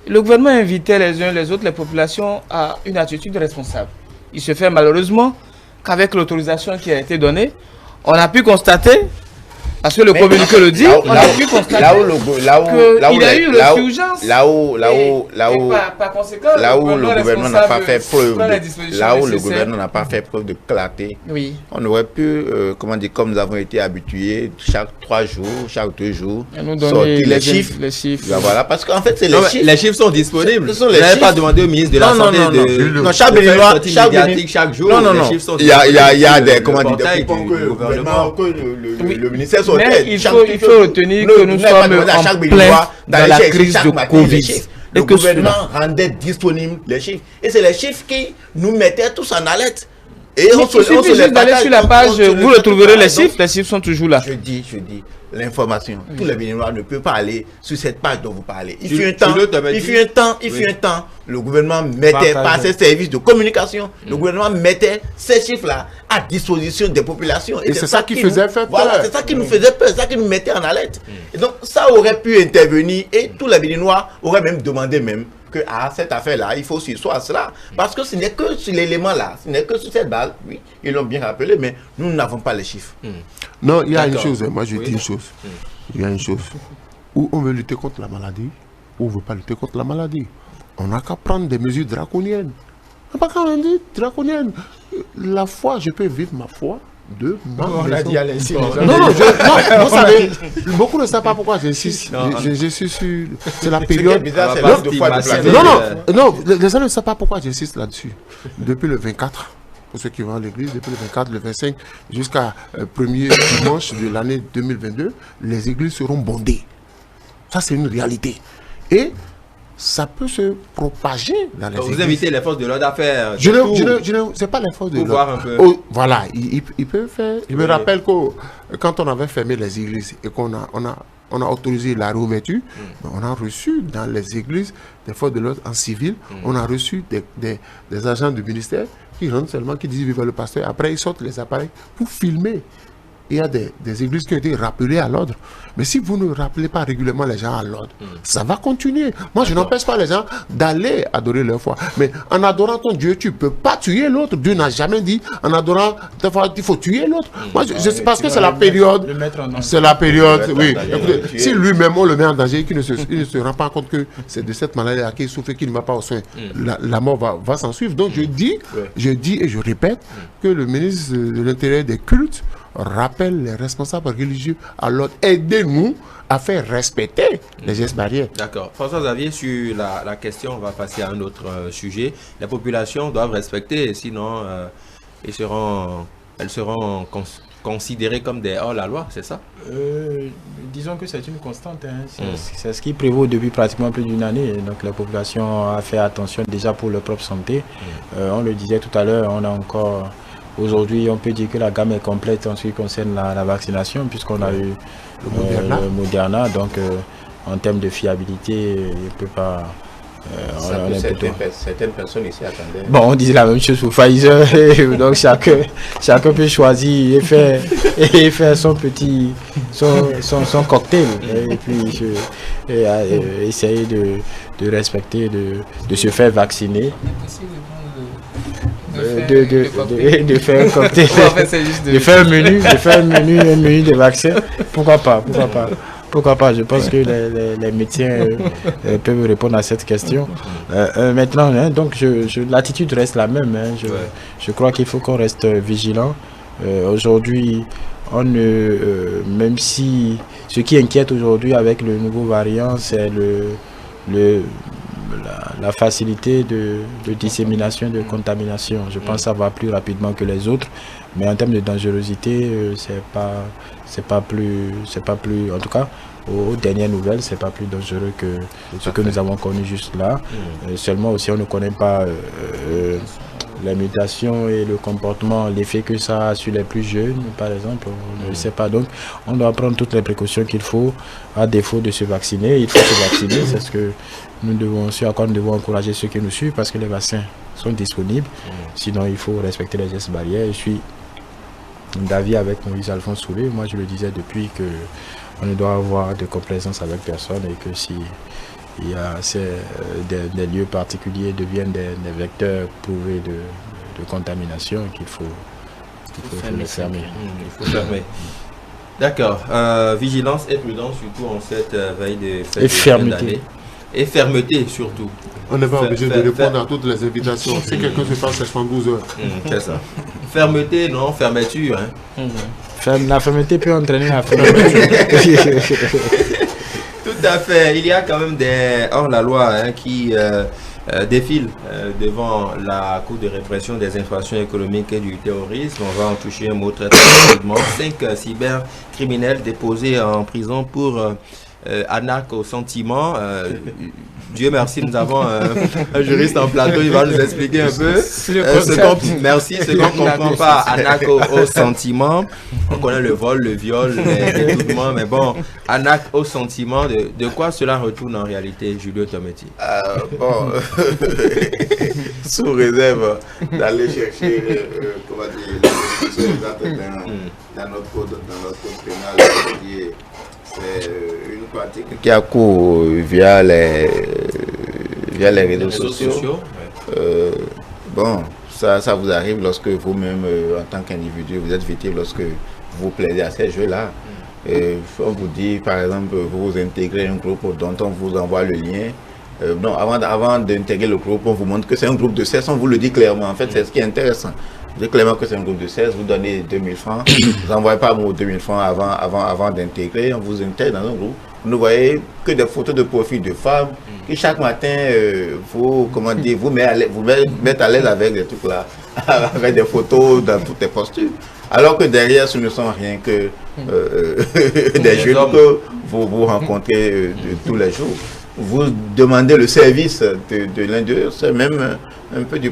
le gouvernement invitait les uns les autres, les populations, à une attitude responsable. Il se fait malheureusement qu'avec l'autorisation qui a été donnée, on a pu constater, parce que le communiqué le dit, on a pu constater qu'il y a eu resurgence. Là où le gouvernement n'a pas fait preuve de clarté, oui. On aurait pu, comment dire, comme nous avons été habitués, chaque 3 jours, chaque 2 jours, nous donner les chiffres. Voilà, parce qu'en fait, c'est les chiffres. Les chiffres sont disponibles. Vous n'avez pas demandé au ministre de la Santé de chaque bénévoie, chaque jour. Les chiffres sont disponibles. Il y a des, comment dire, des coupons que le ministère soit mais il faut retenir que nous sommes en plein dans la crise de Covid. Le gouvernement rendait disponibles les chiffres. Et c'est les chiffres qui nous mettaient tous en alerte. Et il suffit juste d'aller sur la page, vous retrouverez les chiffres sont toujours là. Je dis, l'information. Tous les Béninois ne peuvent pas aller sur cette page dont vous parlez. Il fut un temps, le gouvernement mettait par ses services de communication, le gouvernement mettait ces chiffres-là à disposition des populations. Et c'est ça qui faisait peur. Voilà, c'est ça qui nous faisait peur, c'est ça qui nous mettait en alerte. Et donc, ça aurait pu intervenir et tous les Béninois auraient même demandé que cette affaire-là, il faut suivre cela. Parce que ce n'est que sur l'élément-là, ce n'est que sur cette base, oui, ils l'ont bien rappelé, mais nous n'avons pas les chiffres. Non, il y a une chose, moi je dis une chose. Il y a une chose. Où on veut lutter contre la maladie, ou on ne veut pas lutter contre la maladie. On n'a qu'à prendre des mesures draconiennes. On n'a pas qu'à dire draconiennes. La foi, je peux vivre ma foi de ma maison. On a dit allez-y. Non, vous savez, beaucoup ne savent pas pourquoi j'insiste. Je suis sur... C'est la période... Non, les gens ne savent pas pourquoi j'insiste là-dessus. Depuis le 24, pour ceux qui vont à l'église, depuis le 24, le 25, jusqu'à premier dimanche de l'année 2022, les églises seront bondées. Ça, c'est une réalité. Et ça peut se propager dans les églises. Vous invitez les forces de l'ordre à faire... C'est pas les forces de l'ordre. Voilà, il peut faire... Je me rappelle que quand on avait fermé les églises et qu'on a autorisé la réouverture, on a reçu dans les églises des forces de l'ordre en civil, on a reçu des agents du ministère qui rentrent seulement, qui disent vive le pasteur. Après, ils sortent les appareils pour filmer. Il y a des églises qui ont été rappelées à l'ordre. Mais si vous ne rappelez pas régulièrement les gens à l'ordre, ça va continuer. Moi, je n'empêche pas les gens d'aller adorer leur foi. Mais en adorant ton Dieu, tu ne peux pas tuer l'autre. Dieu n'a jamais dit, en adorant ta foi, il faut tuer l'autre. Moi, parce que c'est la période. C'est la période, oui. Écoutez, si lui-même, on le met en danger, qu'il ne se rend pas compte que c'est de cette maladie à qui il souffre, qu'il ne va pas aux soins, la mort va s'en suivre. Donc, je dis et je répète que le ministre de l'Intérieur des cultes rappelle les responsables religieux à l'ordre. Aidez-nous à faire respecter les gestes barrières. D'accord. François Xavier, sur la question, on va passer à un autre sujet. Les populations doivent respecter, sinon elles seront considérées comme des hors-la-loi, c'est ça? Disons que c'est une constante. C'est ce qui prévaut depuis pratiquement plus d'une année. Donc la population a fait attention déjà pour leur propre santé. On le disait tout à l'heure, on a encore... Aujourd'hui, on peut dire que la gamme est complète en ce qui concerne la vaccination, puisqu'on a eu le Moderna. Donc, en termes de fiabilité, il ne peut pas... certaines personnes ici attendaient. Bon, on disait la même chose pour Pfizer. Donc, chacun peut choisir et faire son petit... son cocktail. Et puis, essayer de respecter, de se faire vacciner. De faire un cocktail, de faire un menu de vaccins. Pourquoi pas, je pense que les médecins peuvent répondre à cette question. Maintenant, donc l'attitude reste la même. Je crois qu'il faut qu'on reste vigilant. Aujourd'hui, même si ce qui inquiète aujourd'hui avec le nouveau variant, c'est la facilité de dissémination, de contamination. Je pense que ça va plus rapidement que les autres, mais en termes de dangerosité, c'est pas plus, en tout cas, aux dernières nouvelles, c'est pas plus dangereux que ce que nous avons connu juste là. Seulement aussi, on ne connaît pas les mutations et le comportement, l'effet que ça a sur les plus jeunes, par exemple, on ne le sait pas. Donc, on doit prendre toutes les précautions qu'il faut, à défaut de se vacciner. Il faut se vacciner, c'est ce que nous devons encourager ceux qui nous suivent, parce que les vaccins sont disponibles. Sinon, il faut respecter les gestes barrières. Je suis d'avis avec Moïse Alphonse Soulé. Moi, je le disais depuis que on ne doit avoir de complaisance avec personne, et que si il y a des lieux particuliers deviennent des vecteurs prouvés de contamination, qu'il faut les fermer. Il faut fermer. D'accord. Vigilance et prudence, surtout en cette veille de fête. Et fermeté. Et fermeté surtout. On n'est pas obligé de répondre à toutes les invitations. Si quelqu'un se passe 72 heures. C'est ça. Fermeté, non, fermeture. Hein. La fermeté peut entraîner la fermeture. Tout à fait. Il y a quand même des hors-la-loi qui défilent devant la Cour de répression des infractions économiques et du terrorisme. On va en toucher un mot très rapidement. 5 cybercriminels déposés en prison pour arnaque au sentiment. Dieu merci, nous avons un juriste en plateau, il va nous expliquer un peu ce qu'on ne comprend pas, arnaque au sentiment. On connaît le vol, le viol, les détournements, mais bon, arnaque au sentiment, de quoi cela retourne en réalité, Julio Tometti? Sous réserve d'aller chercher dans notre code pénal, c'est une pratique qui a cours via les réseaux sociaux. Ça vous arrive lorsque vous-même, en tant qu'individu, vous êtes victime, lorsque vous plaisez à ces jeux-là. On vous dit, par exemple, vous intégrez un groupe dont on vous envoie le lien. Avant d'intégrer le groupe, on vous montre que c'est un groupe de 16, on vous le dit clairement. En fait, c'est ce qui est intéressant. Vous dites clairement que c'est un groupe de 16, vous donnez 2000 francs, vous n'envoyez pas vos 2000 francs avant d'intégrer, on vous intègre dans un groupe. Vous ne voyez que des photos de profil de femmes qui chaque matin vous mettent à l'aise avec des trucs là, avec des photos dans toutes les postures. Alors que derrière, ce ne sont rien que des jeunes que vous rencontrez tous les jours. Vous demandez le service de l'un d'eux, c'est même un peu du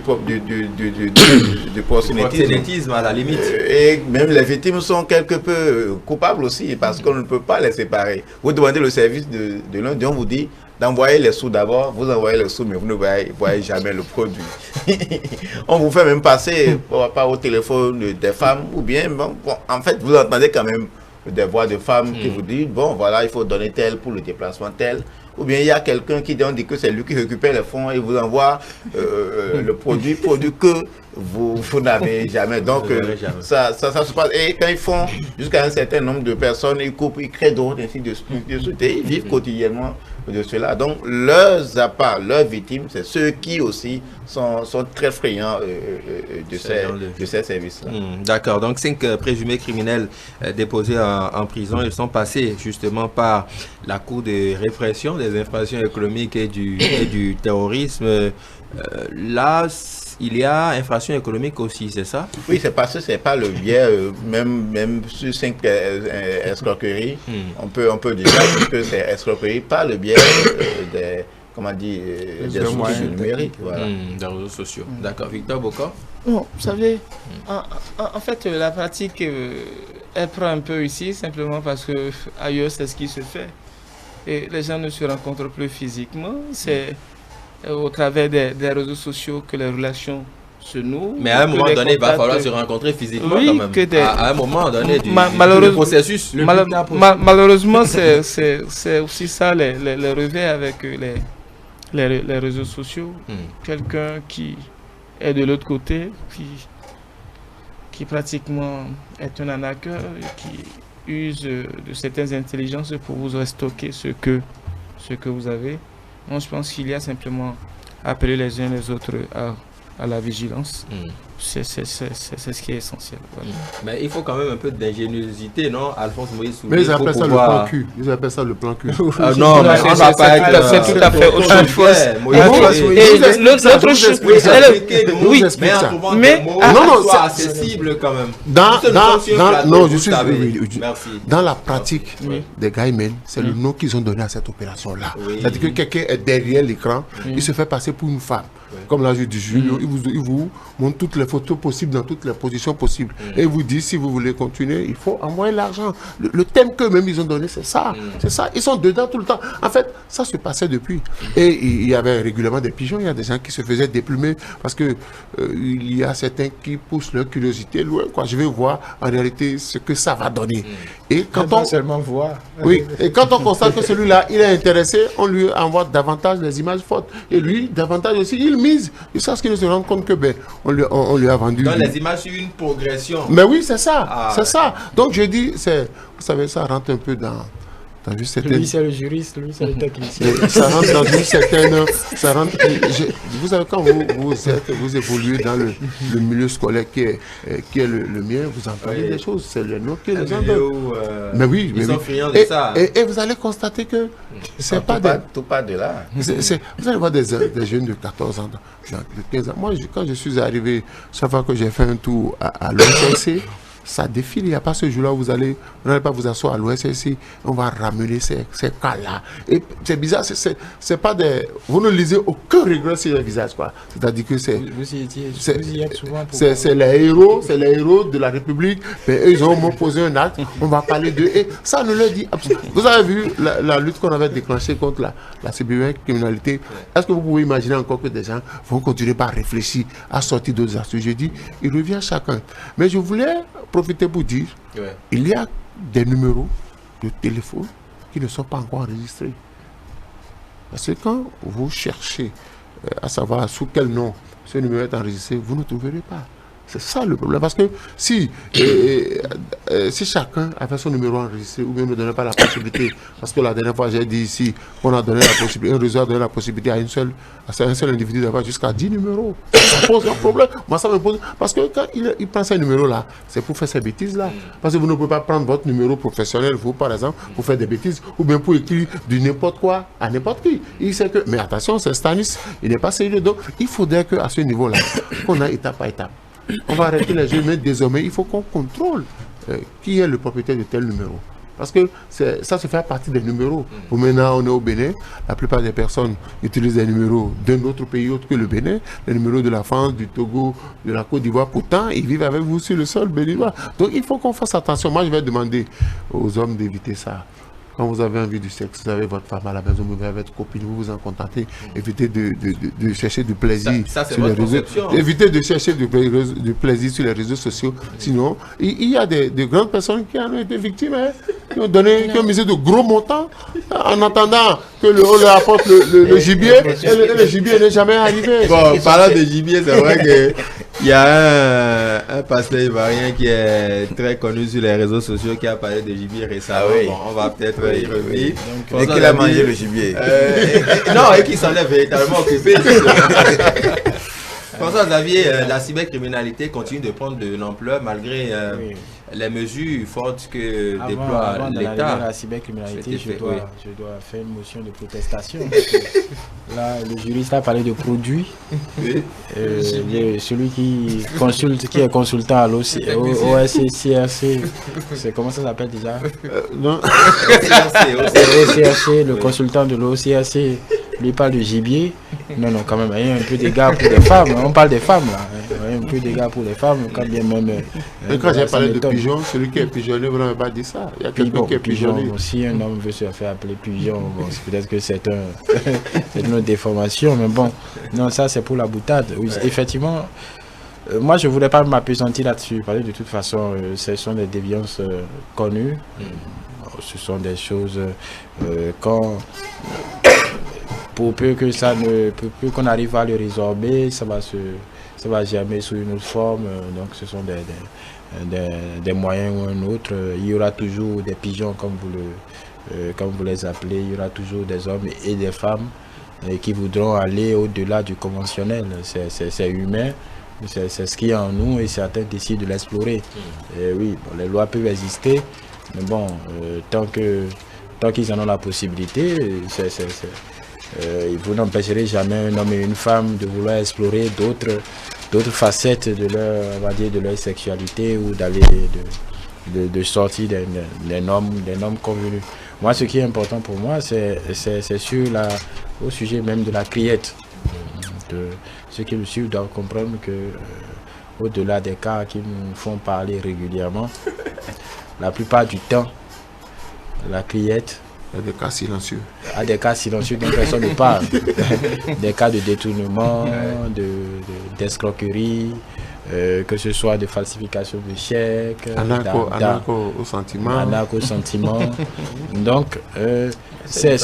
proxénétisme à la limite. Et même les victimes sont quelque peu coupables aussi, parce qu'on ne peut pas les séparer. Vous demandez le service de l'un d'eux, on vous dit d'envoyer les sous d'abord, vous envoyez les sous, mais vous ne voyez jamais le produit. On vous fait même passer par au téléphone des femmes, ou bien, en fait, vous entendez quand même des voix de femmes qui vous disent, bon, voilà, il faut donner tel pour le déplacement tel. Ou bien il y a quelqu'un qui dit que c'est lui qui récupère les fonds et vous envoie le produit que vous n'avez jamais. Donc ça se passe. Et quand ils font jusqu'à un certain nombre de personnes, ils coupent, ils créent d'autres, ainsi de suite. Et ils vivent quotidiennement de cela. Donc leurs victimes, c'est ceux qui aussi sont très friands de ces services-là. D'accord. Donc 5 présumés criminels déposés en prison, ils sont passés justement par la Cour de répression des infractions économiques et du terrorisme. Là, il y a infraction économique aussi, c'est ça? Oui, c'est parce que c'est pas le biais, même sur 5 escroqueries, on peut dire que c'est escroquerie par le biais des outils numériques. Voilà. Des réseaux sociaux. D'accord. Victor Bokor? Bon, vous savez, en fait, la pratique, elle prend un peu ici, simplement parce que ailleurs, c'est ce qui se fait. Et les gens ne se rencontrent plus physiquement. C'est au travers des réseaux sociaux que les relations se nouent. Mais à un moment donné, il va falloir se rencontrer physiquement quand même. À un moment donné du processus. Malheureusement, c'est aussi ça les revers avec les réseaux sociaux. Quelqu'un qui est de l'autre côté, qui pratiquement est un arnaqueur, qui use de certaines intelligences pour vous stocker ce que vous avez. Donc, je pense qu'il y a simplement appeler les uns les autres à la vigilance c'est ce qui est essentiel. Voilà. Mais il faut quand même un peu d'ingéniosité, non, Alphonse Moïse Soubé, Mais ils appellent ça pouvoir... le plan cul. Ils appellent ça le plan cul. Non, mais on va pas être... C'est tout à fait autre chose. L'autre chose, oui, mais en trouvant des mots non, soit accessible quand même. Dans la pratique des Gaimen, c'est le nom qu'ils ont donné à cette opération-là. C'est-à-dire que quelqu'un est derrière l'écran, il se fait passer pour une femme. Comme là, je dis, il vous montre toutes les photos possibles dans toutes les positions possibles. Et il vous dit, si vous voulez continuer, il faut envoyer l'argent. Le thème qu'eux-mêmes ils ont donné, c'est ça. C'est ça. Ils sont dedans tout le temps. En fait, ça se passait depuis. Et il y avait régulièrement des pigeons. Il y a des gens qui se faisaient déplumer parce que il y a certains qui poussent leur curiosité loin. Je vais voir en réalité ce que ça va donner. Et quand on seulement voir. Oui. Et quand on constate que celui-là, il est intéressé, on lui envoie davantage les images fortes. Et lui, davantage aussi, il mise. Jusqu'à ce qu'il se rende compte que on lui a vendu. Dans les images, sur une progression. Mais oui, c'est ça. C'est ça. Donc je dis, vous savez, ça rentre un peu dans lui, c'est le juriste, lui, c'est le technicien. Ça rentre dans une certaine... vous savez, quand vous évoluez dans le milieu scolaire qui est le mien, vous entendez des choses. C'est le nom que les gens donnent. Mais oui, ils sont friands de ça. Et vous allez constater que c'est pas des... Tout pas de là. Vous allez voir des jeunes de 14 ans, de 15 ans. Moi, quand je suis arrivé, chaque fois que j'ai fait un tour à l'OSSC, ça défile, il n'y a pas ce jour-là où vous n'allez pas vous asseoir à l'OSSC, on va ramener ces cas-là. Et c'est bizarre, c'est pas des... Vous ne lisez aucun regret sur le visage, quoi. C'est-à-dire que c'est... Vous y êtes souvent pour... C'est les héros de la République, mais eux, ils ont posé un acte, on va parler d'eux, et ça ne leur dit absolument... Vous avez vu la lutte qu'on avait déclenchée contre la cybercriminalité. Est-ce que vous pouvez imaginer encore que des gens vont continuer par réfléchir à sortir d'autres astuces? Je dis, il revient à chacun. Mais je voulais profiter pour dire, il y a des numéros de téléphone qui ne sont pas encore enregistrés. Parce que quand vous cherchez à savoir sous quel nom ce numéro est enregistré, vous ne trouverez pas. C'est ça le problème. Parce que si chacun avait son numéro enregistré, ou bien ne donnait pas la possibilité, parce que la dernière fois j'ai dit ici qu'on a donné la possibilité, un réseau a donné la possibilité à un seul individu d'avoir jusqu'à 10 numéros. Ça pose un problème. Moi ça me pose. Parce que quand il prend ces numéros-là, c'est pour faire ces bêtises-là. Parce que vous ne pouvez pas prendre votre numéro professionnel, vous par exemple, pour faire des bêtises, ou bien pour écrire du n'importe quoi à n'importe qui. Il sait que, mais attention, c'est Stanis, il n'est pas sérieux. Donc il faudrait qu'à ce niveau-là, qu'on a étape par étape. On va arrêter les jeux, mais désormais, il faut qu'on contrôle qui est le propriétaire de tel numéro. Parce que ça se fait à partir des numéros. Maintenant, on est au Bénin. La plupart des personnes utilisent des numéros d'un autre pays autre que le Bénin. Les numéros de la France, du Togo, de la Côte d'Ivoire. Pourtant, ils vivent avec vous sur le sol béninois. Donc, il faut qu'on fasse attention. Moi, je vais demander aux hommes d'éviter ça. Quand vous avez envie du sexe, vous avez votre femme à la maison, vous avez votre copine, vous vous en contentez. Évitez de chercher du plaisir sur les réseaux. Évitez de chercher du plaisir sur les réseaux sociaux. Sinon, il y a de grandes personnes qui en ont été victimes, qui ont misé de gros montants en attendant que on leur apporte le gibier. Et le gibier n'est jamais arrivé. Bon, parlant de gibier, c'est vrai qu'il y a un pasteur ivoirien qui est très connu sur les réseaux sociaux qui a parlé de gibier récemment. Bon, on va peut-être y revenir. Et qu'il a mangé le gibier. Non, et qu'il s'en est véritablement occupé. François-Xavier, la cybercriminalité continue de prendre de l'ampleur malgré les mesures fortes que déploie l'État. La cybercriminalité, je dois faire une motion de protestation. Là, le juriste a parlé de produits. Celui qui est consultant à l'OSCRC, c'est comment ça s'appelle déjà? OCRC, le consultant de l'OCRC, lui parle de gibier. Non, quand même, il y a un peu d'égard pour les femmes. On parle des femmes, là. Il y a un peu d'égard pour les femmes, quand bien même... Mais quand j'ai parlé de pigeon, celui qui est pigeonné, vous n'avez pas dit ça. Il y a quelqu'un qui est pigeonné. Si un homme veut se faire appeler pigeon, peut-être que c'est une autre déformation, mais bon, non, ça c'est pour la boutade. Oui, effectivement, moi je ne voulais pas m'appesantir là-dessus, parce que de toute façon, ce sont des déviances connues. Ce sont des choses pour peu que ça ne peut plus qu'on arrive à le résorber, ça va germer sous une autre forme. Donc ce sont des moyens ou un autre. Il y aura toujours des pigeons comme vous les appelez. Il y aura toujours des hommes et des femmes qui voudront aller au-delà du conventionnel. C'est humain. C'est ce qui est en nous et certains décident de l'explorer. Et oui, bon, les lois peuvent exister, mais bon, tant qu'ils en ont la possibilité, vous n'empêcherez jamais un homme et une femme de vouloir explorer d'autres facettes de leur, on va dire, de leur sexualité ou d'aller de sortir des normes convenues. Moi, ce qui est important pour moi, c'est au sujet même de la criette. Ceux qui me suivent doivent comprendre que, au-delà des cas qui nous font parler régulièrement, la plupart du temps, la criette Il y a des cas silencieux. A des cas silencieux dont personne ne parle. Des cas de détournement, d'escroquerie, que ce soit de falsification de chèques, Anaco au sentiment. Anaco au sentiment. Donc, ces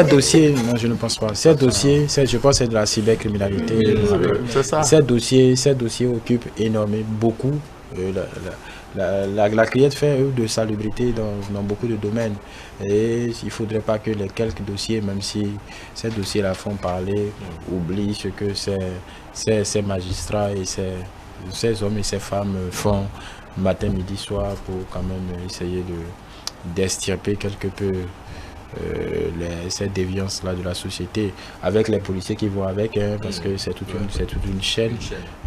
dossiers, non, je ne pense pas. Ces dossiers, je pense que c'est de la cybercriminalité. C'est ça. Ces dossiers occupent énormément, beaucoup. La criette fait œuvre de salubrité dans beaucoup de domaines. Et il ne faudrait pas que les quelques dossiers, même si ces dossiers-là font parler, oublient ce que ces magistrats et ces hommes et ces femmes font matin, midi, soir pour quand même essayer d'extirper quelque peu cette déviance-là de la société, avec les policiers qui vont avec, parce que c'est toute une chaîne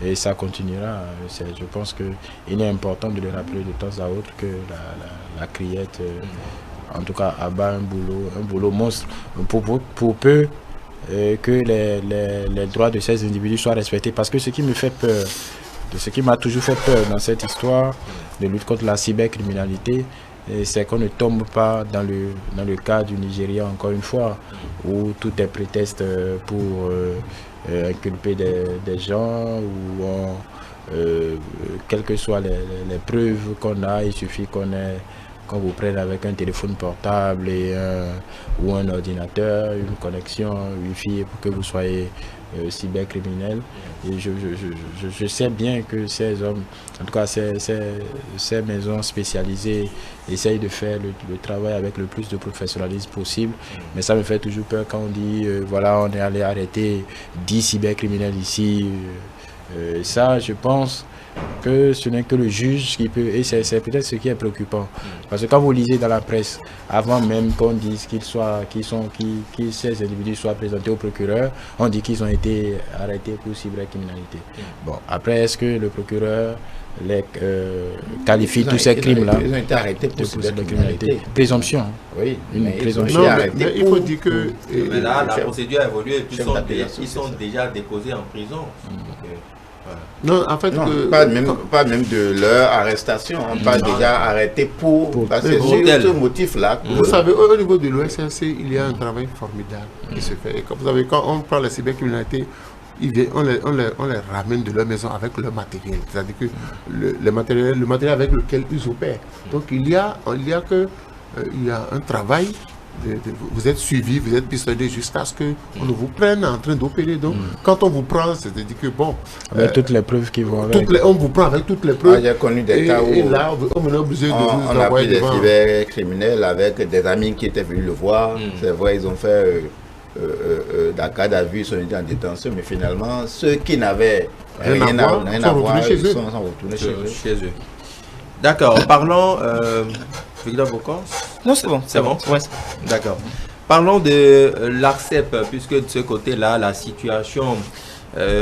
et ça continuera. Je pense qu'il est important de le rappeler de temps à autre que la criette, en tout cas, abat un boulot monstre pour peu que les droits de ces individus soient respectés. Parce que ce qui me fait peur, ce qui m'a toujours fait peur dans cette histoire de lutte contre la cybercriminalité, c'est qu'on ne tombe pas dans le cas du Nigeria, encore une fois, où tout est prétexte pour inculper des gens, ou quelles que soient les preuves qu'on a, il suffit qu'on vous prenne avec un téléphone portable ou un ordinateur, une connexion Wi-Fi pour que vous soyez cybercriminel. Et je sais bien que ces hommes, en tout cas ces maisons spécialisées, essayent de faire le travail avec le plus de professionnalisme possible. Mais ça me fait toujours peur quand on dit voilà, on est allé arrêter 10 cybercriminels ici. Ça, je pense que ce n'est que le juge qui peut, et c'est peut-être ce qui est préoccupant. Parce que quand vous lisez dans la presse, avant même qu'on dise que ces individus soient présentés au procureur, on dit qu'ils ont été arrêtés pour cybercriminalité. Bon, après, est-ce que le procureur les qualifie tous ces crimes-là? Ils ont été arrêtés pour cybercriminalité. Présomption. Oui, une présomption. Non, mais il faut dire que... Mais là, la procédure a évolué, ils sont déjà déposés en prison. Non, en fait, pas même de leur arrestation, on parle déjà arrêté pour passer sur ce motif-là. Vous savez, au niveau de l'OSRC, il y a un travail formidable qui se fait. Et comme vous savez, quand on prend la cybercriminalité, on les ramène de leur maison avec leur matériel. C'est-à-dire que le matériel avec lequel ils opèrent. Donc il y a un travail. Vous êtes suivi, vous êtes pistonné jusqu'à ce qu'on ne vous prenne en train d'opérer. Donc, quand on vous prend, c'est-à-dire que bon... Avec toutes les preuves qui vont avec. On vous prend avec toutes les preuves. J'ai connu des cas où et là, on est obligé de on a pris des cybercriminels avec des amis qui étaient venus le voir. C'est vrai, ils ont fait garde à vue, ils sont été en détention, mais finalement, ceux qui n'avaient rien à voir, ils sont retournés chez eux. D'accord, parlons... Victor Bocon? Non, c'est bon. C'est bon? Ouais. D'accord. Parlons de l'ARCEP, puisque de ce côté-là, la situation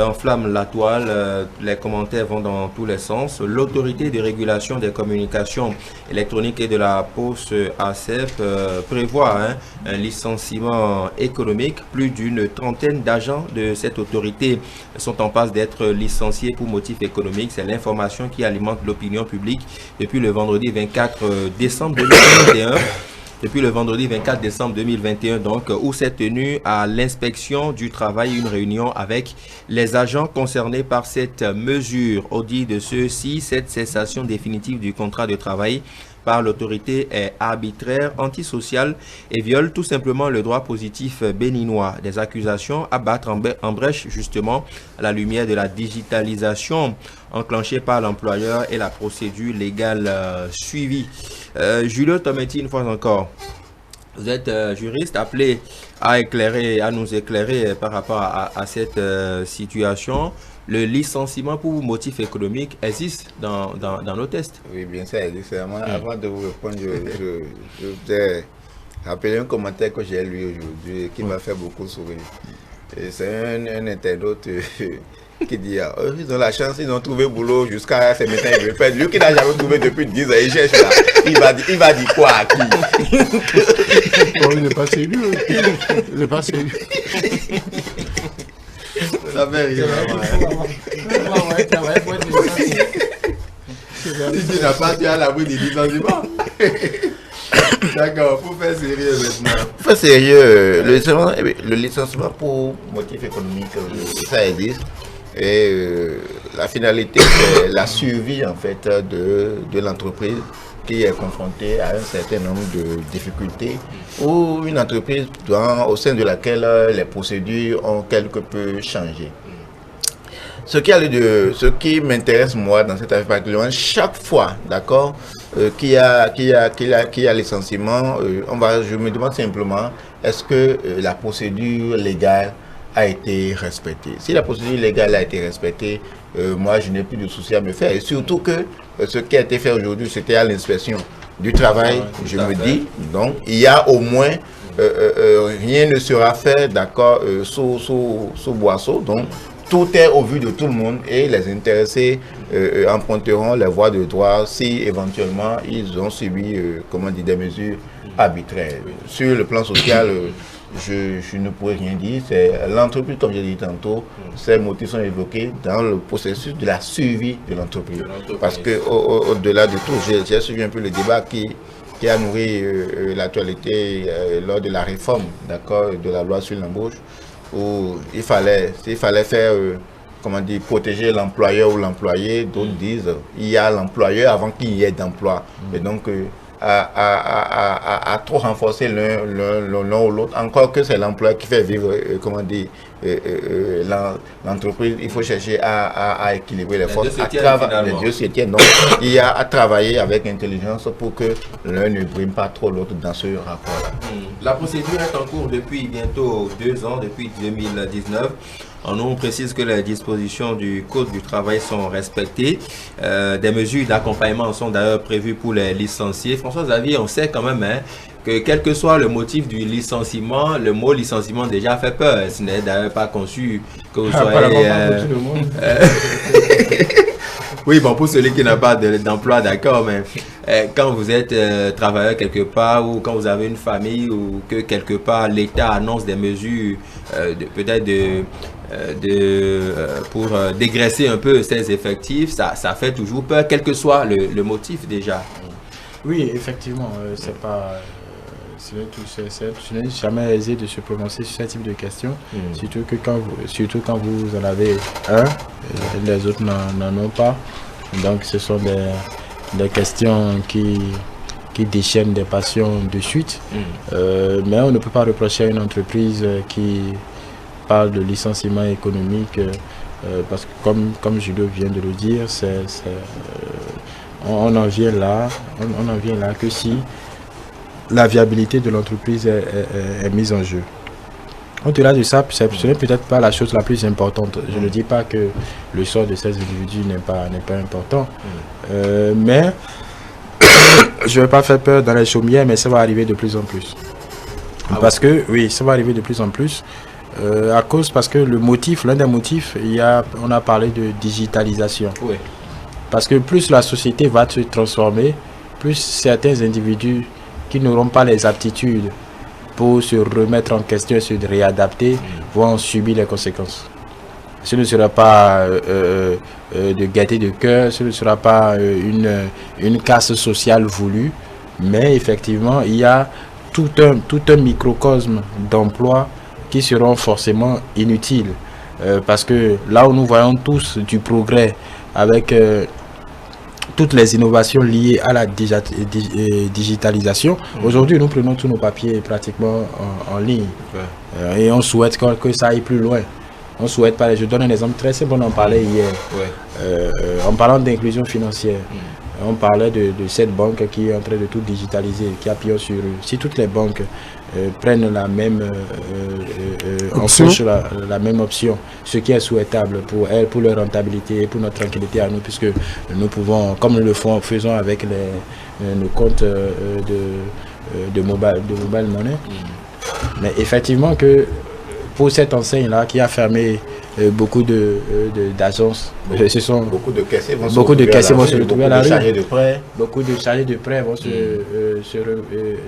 enflamme la toile, les commentaires vont dans tous les sens. L'autorité de régulation des communications électroniques et de la poste ARCEP prévoit un licenciement économique. Plus d'une trentaine d'agents de cette autorité sont en passe d'être licenciés pour motif économique. C'est l'information qui alimente l'opinion publique depuis le vendredi 24 décembre 2021. Depuis le vendredi 24 décembre 2021, donc, où s'est tenue à l'inspection du travail une réunion avec les agents concernés par cette mesure. Au dit de ceux-ci, cette cessation définitive du contrat de travail par l'autorité est arbitraire, antisociale et viole tout simplement le droit positif béninois. Des accusations à battre en brèche justement à la lumière de la digitalisation enclenchée par l'employeur et la procédure légale suivie. Julio Tometti, une fois encore, Vous êtes juriste, appelé à nous éclairer par rapport à cette situation. Le licenciement pour motif économique existe dans nos tests. Oui, bien sûr, existe. Avant de vous répondre, je voudrais rappeler un commentaire que j'ai lu aujourd'hui qui m'a fait beaucoup sourire. C'est un internaute qui dit ils ont la chance, ils ont trouvé boulot jusqu'à ce matin. Lui qui n'a jamais trouvé depuis 10 ans, il cherche là. Il va dire quoi à qui? Il n'est pas sérieux. Il n'est pas sérieux. La vérité. Si tu n'as pas, tu as l'abri du licenciement. D'accord, pour faire sérieux maintenant. Pour faire sérieux, le licenciement pour motif économique, ça existe. Et la finalité, c'est la survie en fait de l'entreprise qui est confrontée à un certain nombre de difficultés, ou une entreprise au sein de laquelle les procédures ont quelque peu changé. Ce qui m'intéresse moi dans cette affaire particulièrement, chaque fois, d'accord, qu'il y a licenciement, je me demande simplement, est-ce que la procédure légale a été respectée? Si la procédure légale a été respectée, moi je n'ai plus de soucis à me faire. Et surtout que ce qui a été fait aujourd'hui, c'était à l'inspection du travail, je me dis. Donc il y a au moins, rien ne sera fait, d'accord, sous boisseau. Donc tout est au vu de tout le monde et les intéressés emprunteront les voies de droit si éventuellement ils ont subi des mesures arbitraires. Sur le plan social, je ne pourrais rien dire. C'est l'entreprise, comme j'ai dit tantôt, ces motifs sont évoqués dans le processus de la survie de l'entreprise. Parce que au-delà de tout, j'ai suivi un peu le débat qui a nourri l'actualité lors de la réforme, d'accord, de la loi sur l'embauche, où il fallait faire, protéger l'employeur ou l'employé. D'autres disent il y a l'employeur avant qu'il y ait d'emploi. Et donc, à trop renforcer l'un ou l'autre, encore que c'est l'employeur qui fait vivre, l'entreprise. Il faut chercher à équilibrer les forces. Les dieux se tiennent. Donc, il y a à travailler avec intelligence pour que l'un ne brime pas trop l'autre dans ce rapport-là. La procédure est en cours depuis bientôt 2 ans, depuis 2019. On précise que les dispositions du Code du travail sont respectées. Des mesures d'accompagnement sont d'ailleurs prévues pour les licenciés. François Xavier, on sait quand même que quel que soit le motif du licenciement, le mot licenciement déjà fait peur. Ce n'est d'ailleurs pas conçu que vous soyez... Oui, bon, pour celui qui n'a pas d'emploi, d'accord, mais quand vous êtes travailleur quelque part, ou quand vous avez une famille, ou que quelque part l'État annonce des mesures pour dégraisser un peu ses effectifs, ça fait toujours peur, quel que soit le motif déjà. Oui, effectivement, c'est pas... Ce n'est jamais aisé de se prononcer sur ce type de questions, surtout quand vous en avez un, et les autres n'en ont pas. Donc ce sont des questions qui déchaînent des passions de suite. Mais on ne peut pas reprocher à une entreprise qui parle de licenciement économique, parce que comme Judo vient de le dire, on en vient là que si la viabilité de l'entreprise est mise en jeu. Au-delà de ça, ce n'est peut-être pas la chose la plus importante. Je ne dis pas que le sort de ces individus n'est pas important. Mais je ne vais pas faire peur dans les chaumières, mais ça va arriver de plus en plus. Parce que, oui, ça va arriver de plus en plus. Parce que l'un des motifs, on a parlé de digitalisation. Oui. Parce que plus la société va se transformer, plus certains individus qui n'auront pas les aptitudes pour se remettre en question et se réadapter vont en subir les conséquences. Ce ne sera pas de gaieté de cœur, ce ne sera pas une casse sociale voulue, mais effectivement, il y a tout un microcosme d'emplois qui seront forcément inutiles. Parce que là où nous voyons tous du progrès avec toutes les innovations liées à la digitalisation. Aujourd'hui, nous prenons tous nos papiers pratiquement en ligne. Et on souhaite que ça aille plus loin. On souhaite pas. Je donne un exemple très simple, on en parlait hier. En parlant d'inclusion financière. On parlait de cette banque qui est en train de tout digitaliser, qui appuie sur eux. Si toutes les banques prennent la même la même option, ce qui est souhaitable pour elles, pour leur rentabilité, pour notre tranquillité à nous, puisque nous pouvons, comme nous le faisons avec nos comptes de mobile money. Mais effectivement que pour cette enseigne-là qui a fermé beaucoup d'agences, beaucoup de caissiers vont se retrouver à la rue. Beaucoup de chargés de prêt vont se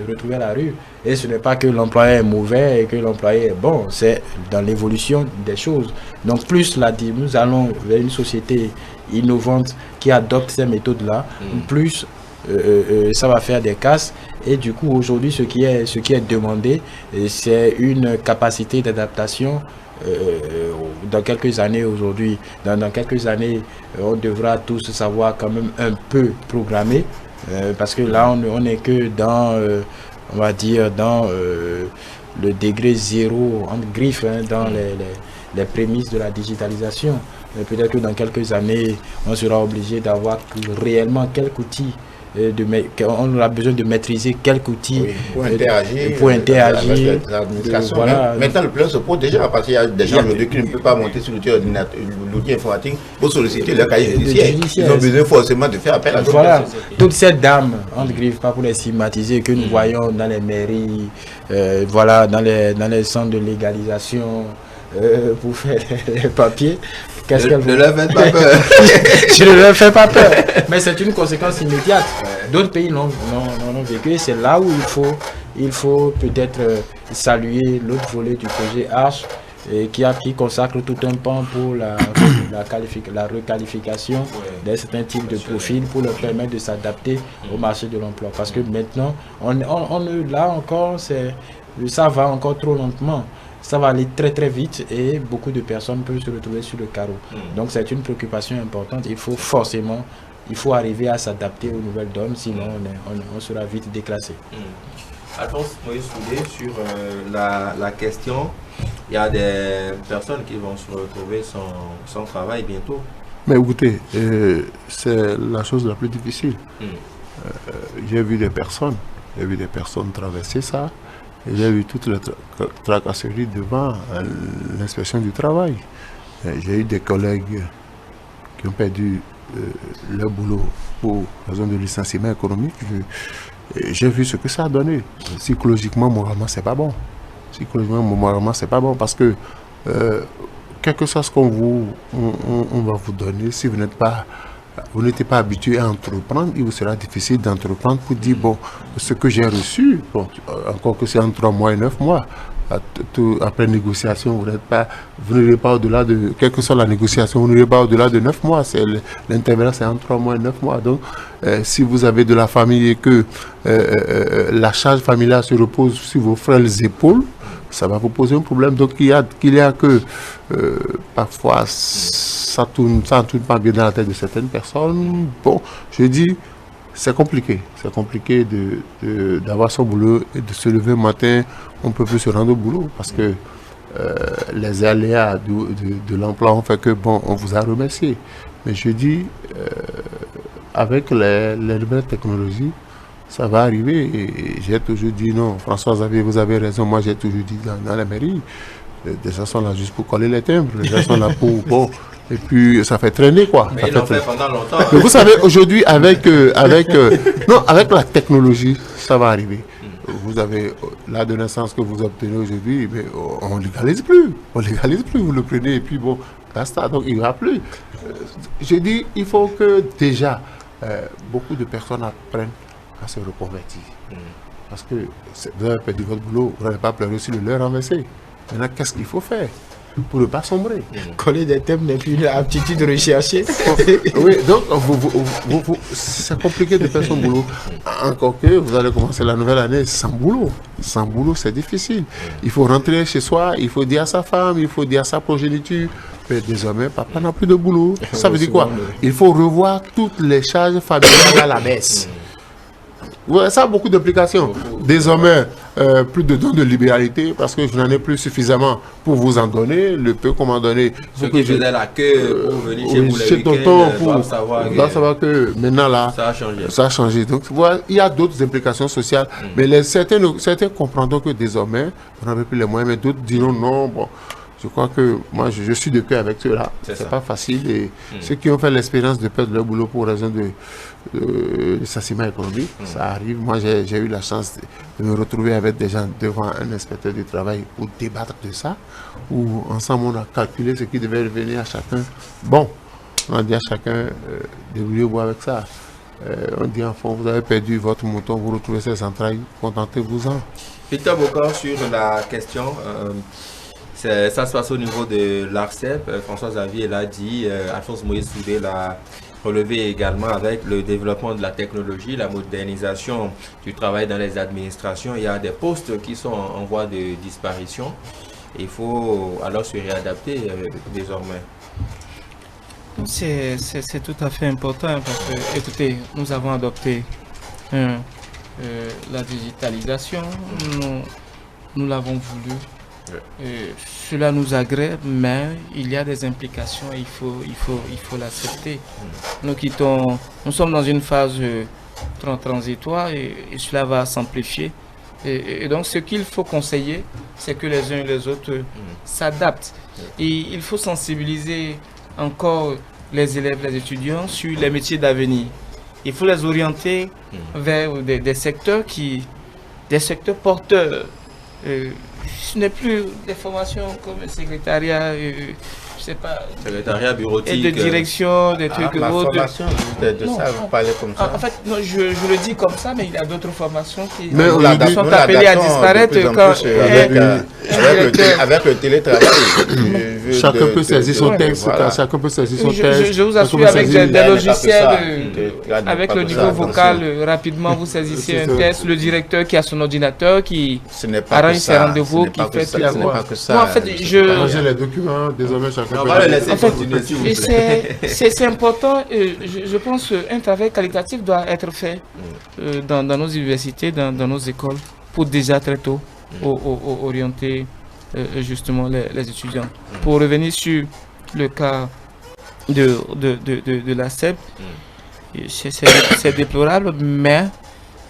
retrouver à la rue. Et ce n'est pas que l'employé est mauvais et que l'employé est bon, c'est dans l'évolution des choses. Donc plus nous allons vers une société innovante qui adopte ces méthodes-là, plus ça va faire des casses. Et du coup, aujourd'hui, ce qui est demandé, c'est une capacité d'adaptation. Dans quelques années aujourd'hui, dans quelques années, on devra tous savoir quand même un peu programmer, parce que là, on n'est que dans, on va dire, dans le degré zéro, entre griffes, dans les prémices de la digitalisation. Peut-être que dans quelques années, on sera obligé d'avoir réellement quelques outils. On aura besoin de maîtriser quelques outils pour interagir. Voilà. Maintenant, le problème se pose déjà parce qu'il y a des gens aujourd'hui qui ne peuvent pas monter sur l'outil informatique pour solliciter leur cahier judiciaire. Ils ont besoin forcément de faire appel à d'autres. Voilà. Toutes ces dames, entre griffes, pas pour les stigmatiser, que nous voyons dans les mairies, voilà, dans les centres de légalisation, pour faire les papiers. Qu'est-ce qu'elle ne leur faites pas peur. Je ne leur fais pas peur. Mais c'est une conséquence immédiate. D'autres pays l'ont vécu. C'est là où il faut peut-être saluer l'autre volet du projet Arche, qui consacre tout un pan pour la requalification d'un certain type de profil pour leur permettre de s'adapter au marché de l'emploi. Parce que maintenant, là encore, ça va encore trop lentement. Ça va aller très très vite et beaucoup de personnes peuvent se retrouver sur le carreau. Donc c'est une préoccupation importante. Il faut arriver à s'adapter aux nouvelles donnes, sinon on sera vite déclassé. Alphonse Moïse Soudé, sur la question, il y a des personnes qui vont se retrouver sans travail bientôt. Mais écoutez, c'est la chose la plus difficile. J'ai vu des personnes traverser ça. Et j'ai vu toute la tracasserie devant l'inspection du travail. J'ai eu des collègues qui ont perdu leur boulot pour raison de licenciement économique. J'ai vu ce que ça a donné. Psychologiquement, moralement, c'est pas bon. Psychologiquement, moralement, c'est pas bon parce que quel que soit ce qu'on on va vous donner, si vous n'êtes pas habitué à entreprendre, il vous sera difficile d'entreprendre pour dire, bon, ce que j'ai reçu, bon, encore que c'est en 3 mois et 9 mois, après négociation, vous n'irez pas au-delà de, quelle que soit la négociation, vous n'irez pas au-delà de 9 mois, l'intervalle c'est en 3 mois et 9 mois. Donc, si vous avez de la famille et que la charge familiale se repose sur vos frêles épaules, ça va vous poser un problème. Donc il y a que parfois ça tourne pas bien dans la tête de certaines personnes. Bon, je dis, c'est compliqué. C'est compliqué d'avoir son boulot et de se lever un matin, on ne peut plus se rendre au boulot parce que les aléas de l'emploi ont fait que, bon, on vous a remercié. Mais je dis, avec les nouvelles technologies, ça va arriver. Et j'ai toujours dit non, François-Xavier, vous avez raison. Moi, j'ai toujours dit dans la mairie, les gens sont là juste pour coller les timbres. Les gens sont là pour... Bon, et puis, ça fait traîner, quoi. Mais ils l'ont fait pendant longtemps. Mais vous savez, aujourd'hui, avec la technologie, ça va arriver. Vous avez la de naissance que vous obtenez aujourd'hui, mais on ne légalise plus. On ne légalise plus. Vous le prenez et puis, bon, basta. Donc, il n'y aura plus. J'ai dit, il faut que déjà, beaucoup de personnes apprennent à se reconvertir. Parce que vous avez perdu votre boulot, vous n'allez pas pleurer sur le lait renversé. Maintenant, qu'est-ce qu'il faut faire pour ne pas sombrer? Coller des thèmes n'est plus une aptitude recherchée. Oui, donc c'est compliqué de faire son boulot. Encore que vous allez commencer la nouvelle année sans boulot. Sans boulot, c'est difficile. Il faut rentrer chez soi, il faut dire à sa femme, il faut dire à sa progéniture. Mais désormais, papa n'a plus de boulot. Ça veut dire quoi? Il faut revoir toutes les charges familiales à la baisse. Ouais, ça a beaucoup d'implications. Désormais, plus de dons de libéralité, parce que je n'en ai plus suffisamment pour vous en donner. Le peu qu'on m'a donné. Ceux qui faisaient la queue pour venir chez vous les chez tonton, week-ends doivent savoir que maintenant là, ça a changé. Ça a changé. Donc, voilà, il y a d'autres implications sociales. Mais certains comprendront que désormais, on n'avait plus les moyens, mais d'autres diront non. Bon, je crois que moi, je suis de paix avec ceux-là. C'est pas facile. Et ceux qui ont fait l'expérience de perdre leur boulot pour raison de licenciement économique, ça arrive. Moi, j'ai eu la chance de me retrouver avec des gens devant un inspecteur du travail pour débattre de ça, où ensemble, on a calculé ce qui devait revenir à chacun. Bon, on a dit à chacun, débrouillez-vous avec ça. On dit en fond, vous avez perdu votre mouton, vous retrouvez ses entrailles, contentez-vous-en. Victor Bokor, sur la question, ça se passe au niveau de l'ARCEP. François Xavier l'a dit, Alphonse Moïse Soudé l'a relevé également avec le développement de la technologie, la modernisation du travail dans les administrations. Il y a des postes qui sont en voie de disparition. Il faut alors se réadapter désormais. C'est tout à fait important parce que, écoutez, nous avons adopté la digitalisation, nous l'avons voulu. Cela nous agrée, mais il y a des implications, il faut l'accepter. Nous sommes dans une phase transitoire et cela va s'amplifier. Et donc ce qu'il faut conseiller, c'est que les uns et les autres s'adaptent. Et il faut sensibiliser encore les élèves, les étudiants sur les métiers d'avenir. Il faut les orienter vers des secteurs porteurs. Ce n'est plus des formations comme le secrétariat, je sais pas, secrétariat bureautique, et de direction, des trucs. La formation, de ça, vous parlez comme ça. En fait, non, je le dis comme ça, mais il y a d'autres formations qui sont appelées à disparaître avec le télétravail. Chacun peut saisir son texte. Chacun peut saisir son texte. Je vous assure, avec des logiciels, avec le niveau vocal, rapidement vous saisissez un texte. Le directeur qui a son ordinateur, qui arrange ses rendez-vous, qui fait tout. En fait, arranger les documents, désormais chacun peut. On va le laisser continuer, s'il vous plaît. C'est important. Je pense qu'un travail qualitatif doit être fait dans nos universités, dans nos écoles, pour déjà très tôt orienter justement les étudiants. Pour revenir sur le cas de la CEP, c'est déplorable, mais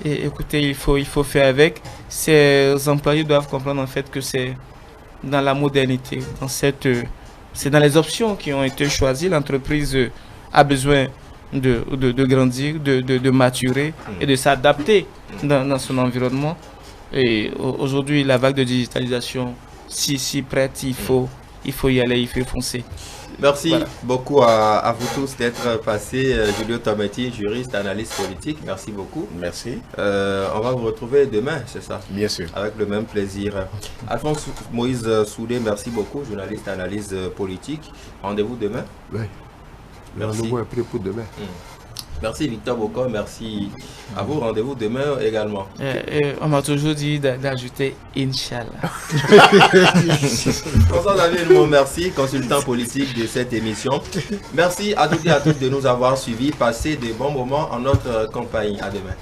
écoutez, il faut faire avec. Ces employés doivent comprendre en fait que c'est dans la modernité, c'est dans les options qui ont été choisies. L'entreprise a besoin de grandir, de maturer et de s'adapter dans son environnement. Et aujourd'hui, la vague de digitalisation, si prête, il faut y aller, il faut foncer. Merci beaucoup à vous tous d'être passés. Julio Tometti, juriste, analyste politique, merci beaucoup. Merci. On va vous retrouver demain, c'est ça? Bien sûr. Avec le même plaisir. Alphonse Moïse Soudé, merci beaucoup, journaliste, analyse politique. Rendez-vous demain. Oui. Merci. Rendez-vous est pris pour demain. Merci Victor Bokor, merci à vous. Rendez-vous demain également. On m'a toujours dit d'ajouter Inch'Allah. François Xavier, merci, consultant politique de cette émission. Merci à toutes et à tous de nous avoir suivis. Passez de bons moments en notre compagnie. À demain.